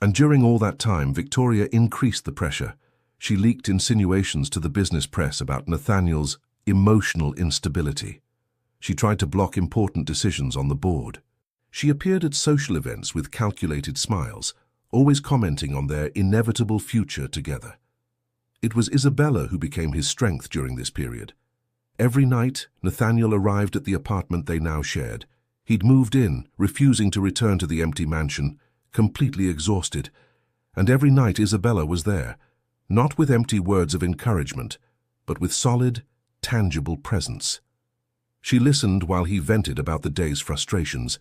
A: And during all that time, Victoria increased the pressure. She leaked insinuations to the business press about Nathaniel's emotional instability. She tried to block important decisions on the board. She appeared at social events with calculated smiles, always commenting on their inevitable future together. It was Isabella who became his strength during this period. Every night, Nathaniel arrived at the apartment they now shared. He'd moved in, refusing to return to the empty mansion, completely exhausted. And every night Isabella was there, not with empty words of encouragement, but with solid, tangible presence. She listened while he vented about the day's frustrations.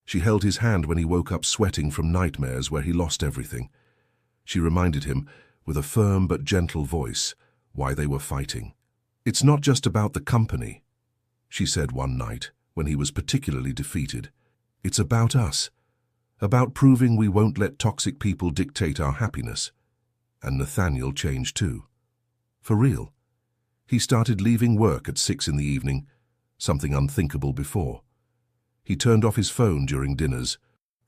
A: She held his hand when he woke up sweating from nightmares where he lost everything. She reminded him, with a firm but gentle voice, why they were fighting. It's not just about the company, she said one night when he was particularly defeated. It's about us, about proving we won't let toxic people dictate our happiness. And Nathaniel changed too. For real. He started leaving work at 6 in the evening, something unthinkable before. He turned off his phone during dinners.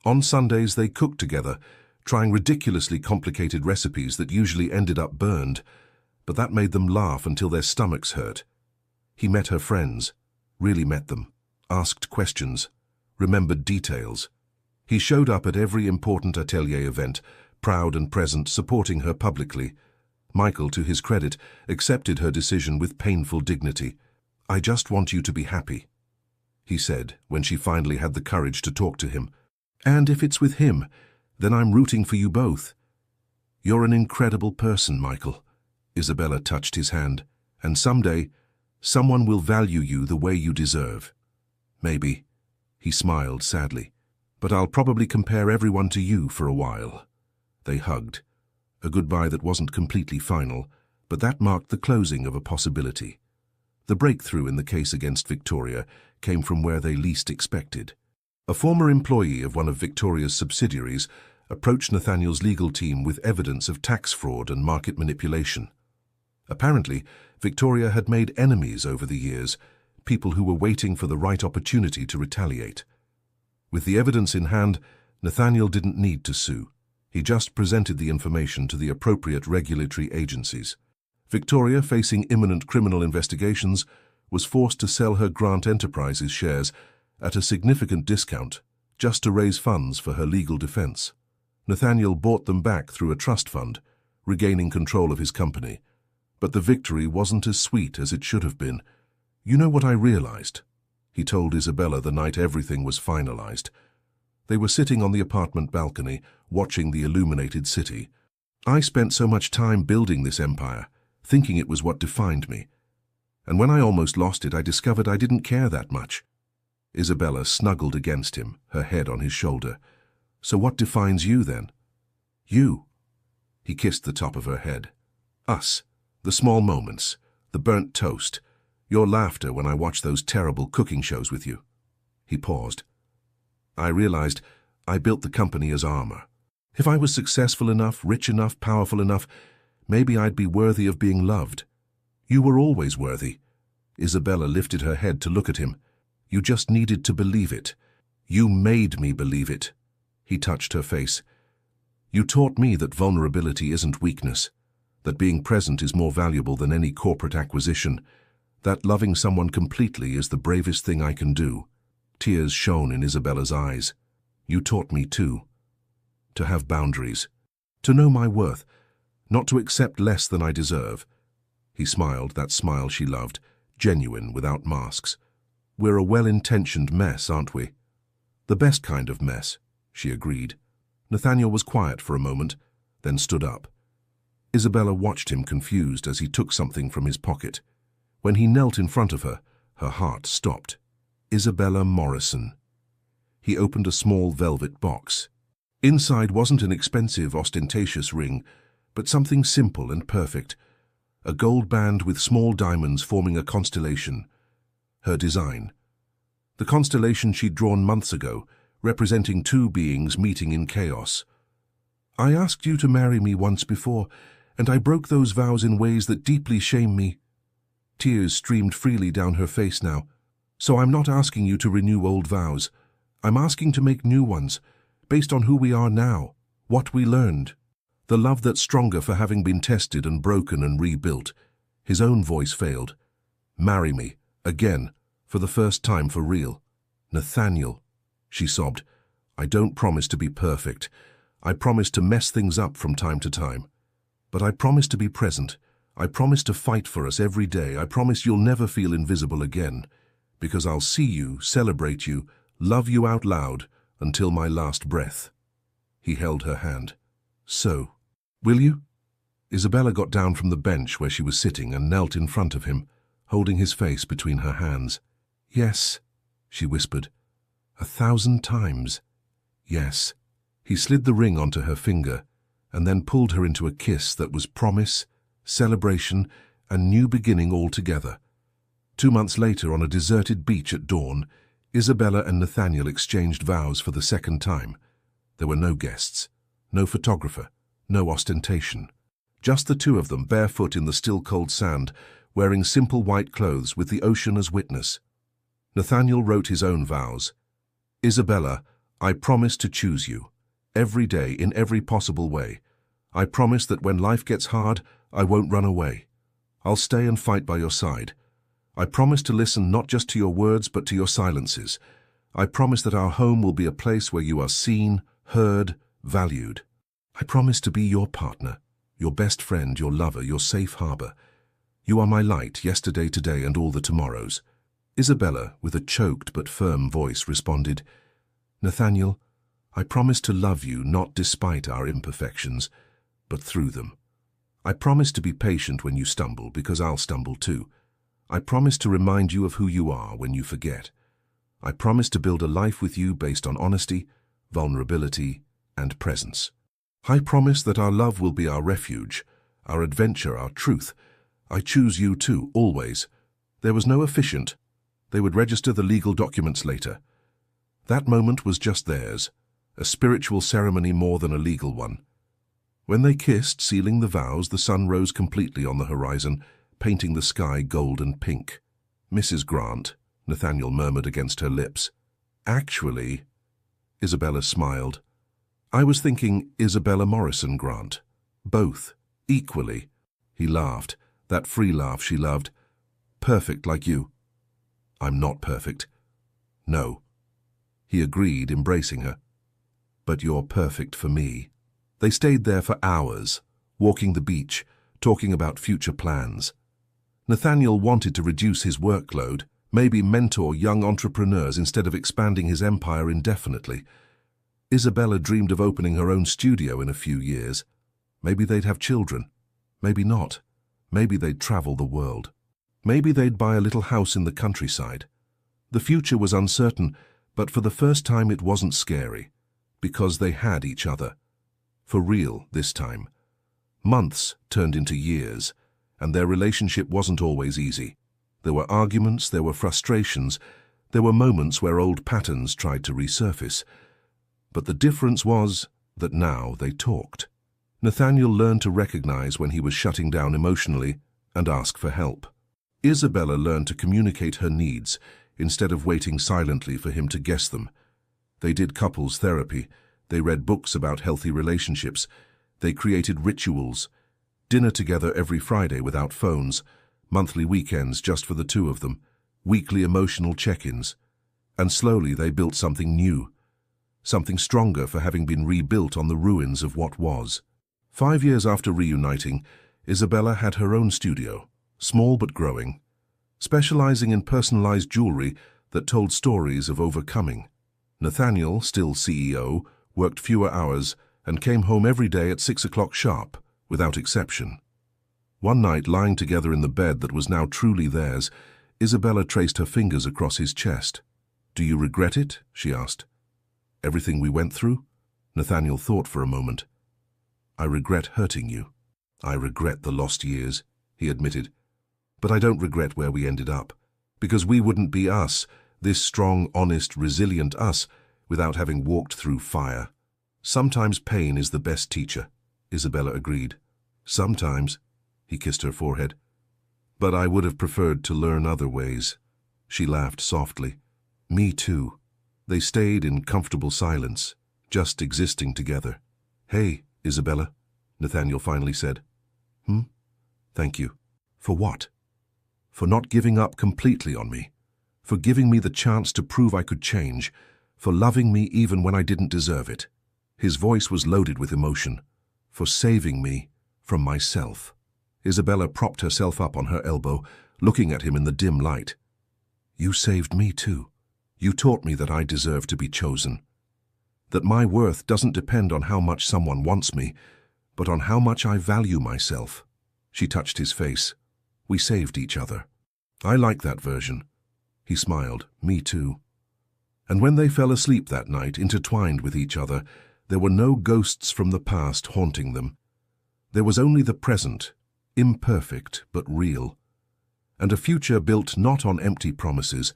A: On Sundays they cooked together, trying ridiculously complicated recipes that usually ended up burned, but that made them laugh until their stomachs hurt. He met her friends, really met them, asked questions, remembered details. He showed up at every important atelier event, proud and present, supporting her publicly. Michael, to his credit, accepted her decision with painful dignity. I just want you to be happy, he said when she finally had the courage to talk to him. And if it's with him, then I'm rooting for you both. You're an incredible person, Michael. Isabella touched his hand. And someday, someone will value you the way you deserve. Maybe. He smiled sadly. But I'll probably compare everyone to you for a while. They hugged. A goodbye that wasn't completely final, but that marked the closing of a possibility. The breakthrough in the case against Victoria came from where they least expected. A former employee of one of Victoria's subsidiaries approached Nathaniel's legal team with evidence of tax fraud and market manipulation. Apparently, Victoria had made enemies over the years, people who were waiting for the right opportunity to retaliate. With the evidence in hand, Nathaniel didn't need to sue. He just presented the information to the appropriate regulatory agencies. Victoria, facing imminent criminal investigations, was forced to sell her Grant Enterprises shares at a significant discount just to raise funds for her legal defense. Nathaniel bought them back through a trust fund, regaining control of his company. But the victory wasn't as sweet as it should have been. You know what I realized? He told Isabella the night everything was finalized. They were sitting on the apartment balcony, watching the illuminated city. I spent so much time building this empire, thinking it was what defined me. And when I almost lost it, I discovered I didn't care that much. Isabella snuggled against him, her head on his shoulder. So what defines you then? You. He kissed the top of her head. Us. The small moments. The burnt toast. Your laughter when I watched those terrible cooking shows with you. He paused. I realized I built the company as armor. If I was successful enough, rich enough, powerful enough, maybe I'd be worthy of being loved. You were always worthy. Isabella lifted her head to look at him. You just needed to believe it. You made me believe it. He touched her face. You taught me that vulnerability isn't weakness, that being present is more valuable than any corporate acquisition, that loving someone completely is the bravest thing I can do. Tears shone in Isabella's eyes. You taught me too. To have boundaries. To know my worth. Not to accept less than I deserve. He smiled, that smile she loved, genuine, without masks. We're a well-intentioned mess, aren't we? The best kind of mess, she agreed. Nathaniel was quiet for a moment, then stood up. Isabella watched him confused as he took something from his pocket. When he knelt in front of her, her heart stopped. Isabella Morrison. He opened a small velvet box. Inside wasn't an expensive, ostentatious ring, but something simple and perfect. A gold band with small diamonds forming a constellation. Her design. The constellation she'd drawn months ago, representing two beings meeting in chaos. I asked you to marry me once before, and I broke those vows in ways that deeply shame me. Tears streamed freely down her face now. So I'm not asking you to renew old vows. I'm asking to make new ones, based on who we are now, what we learned. The love that's stronger for having been tested and broken and rebuilt. His own voice failed. Marry me, again, for the first time for real. Nathaniel, she sobbed. I don't promise to be perfect. I promise to mess things up from time to time. But I promise to be present. I promise to fight for us every day. I promise you'll never feel invisible again. Because I'll see you, celebrate you, love you out loud until my last breath. He held her hand. So, will you? Isabella got down from the bench where she was sitting and knelt in front of him, holding his face between her hands. Yes, she whispered. 1,000 times. Yes. He slid the ring onto her finger and then pulled her into a kiss that was promise, celebration, and new beginning all together. 2 months later, on a deserted beach at dawn, Isabella and Nathaniel exchanged vows for the second time. There were no guests, no photographer, no ostentation. Just the two of them, barefoot in the still cold sand, wearing simple white clothes with the ocean as witness. Nathaniel wrote his own vows. Isabella, I promise to choose you, every day in every possible way. I promise that when life gets hard, I won't run away. I'll stay and fight by your side. I promise to listen not just to your words but to your silences. I promise that our home will be a place where you are seen, heard, valued. I promise to be your partner, your best friend, your lover, your safe harbor. You are my light, yesterday, today, and all the tomorrows. Isabella, with a choked but firm voice, responded, Nathaniel, I promise to love you not despite our imperfections, but through them. I promise to be patient when you stumble, because I'll stumble too. I promise to remind you of who you are when you forget. I promise to build a life with you based on honesty, vulnerability, and presence. I promise that our love will be our refuge, our adventure, our truth. I choose you too, always. There was no officiant. They would register the legal documents later. That moment was just theirs, a spiritual ceremony more than a legal one. When they kissed, sealing the vows, the sun rose completely on the horizon, painting the sky gold and pink. Mrs. Grant, Nathaniel murmured against her lips. Actually, Isabella smiled. I was thinking Isabella Morrison Grant. Both, equally. He laughed, that free laugh she loved. Perfect like you. I'm not perfect. No. He agreed, embracing her. But you're perfect for me. They stayed there for hours, walking the beach, talking about future plans. Nathaniel wanted to reduce his workload, maybe mentor young entrepreneurs instead of expanding his empire indefinitely. Isabella dreamed of opening her own studio in a few years. Maybe they'd have children. Maybe not. Maybe they'd travel the world. Maybe they'd buy a little house in the countryside. The future was uncertain, but for the first time it wasn't scary, because they had each other. For real this time. Months turned into years, and their relationship wasn't always easy. There were arguments, there were frustrations, there were moments where old patterns tried to resurface. But the difference was that now they talked. Nathaniel learned to recognize when he was shutting down emotionally and ask for help. Isabella learned to communicate her needs instead of waiting silently for him to guess them. They did couples therapy. They read books about healthy relationships. They created rituals. Dinner together every Friday without phones. Monthly weekends just for the two of them. Weekly emotional check-ins. And slowly they built something new. Something stronger for having been rebuilt on the ruins of what was. 5 years after reuniting, Isabella had her own studio, small but growing, specializing in personalized jewelry that told stories of overcoming. Nathaniel, still CEO, worked fewer hours and came home every day at 6 o'clock sharp, without exception. One night, lying together in the bed that was now truly theirs, Isabella traced her fingers across his chest. "Do you regret it?" she asked. "Everything we went through?" Nathaniel thought for a moment. "I regret hurting you. I regret the lost years," he admitted. "But I don't regret where we ended up, because we wouldn't be us, this strong, honest, resilient us, without having walked through fire." "Sometimes pain is the best teacher," Isabella agreed. "Sometimes," he kissed her forehead. "But I would have preferred to learn other ways." She laughed softly. "Me too." They stayed in comfortable silence, just existing together. "Hey, Isabella," Nathaniel finally said. "Thank you." "For what?" "For not giving up completely on me. For giving me the chance to prove I could change. For loving me even when I didn't deserve it." His voice was loaded with emotion. "For saving me from myself." Isabella propped herself up on her elbow, looking at him in the dim light. "You saved me too. You taught me that I deserve to be chosen. That my worth doesn't depend on how much someone wants me, but on how much I value myself." She touched his face. "We saved each other." "I like that version." He smiled. "Me too." And when they fell asleep that night, intertwined with each other, there were no ghosts from the past haunting them. There was only the present, imperfect but real, and a future built not on empty promises,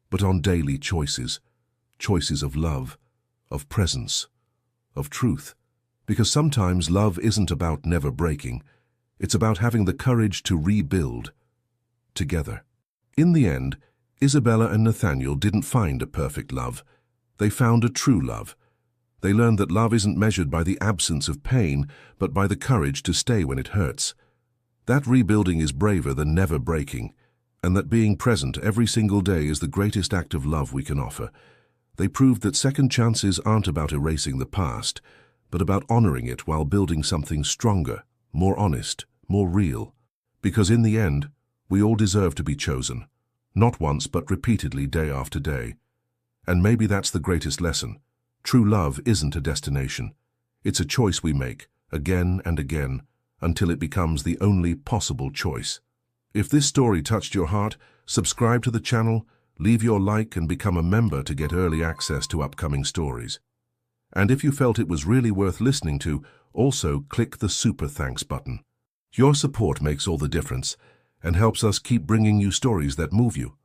A: but on daily choices, choices of love, of presence, of truth. Because sometimes love isn't about never breaking, it's about having the courage to rebuild together. In the end, Isabella and Nathaniel didn't find a perfect love. They found a true love. They learned that love isn't measured by the absence of pain, but by the courage to stay when it hurts. That rebuilding is braver than never breaking, and that being present every single day is the greatest act of love we can offer. They proved that second chances aren't about erasing the past, but about honoring it while building something stronger, more honest, more real. Because in the end, we all deserve to be chosen, not once but repeatedly day after day. And maybe that's the greatest lesson. True love isn't a destination. It's a choice we make, again and again, until it becomes the only possible choice. If this story touched your heart, subscribe to the channel, leave your like and become a member to get early access to upcoming stories. And if you felt it was really worth listening to, also click the super thanks button. Your support makes all the difference and helps us keep bringing you stories that move you.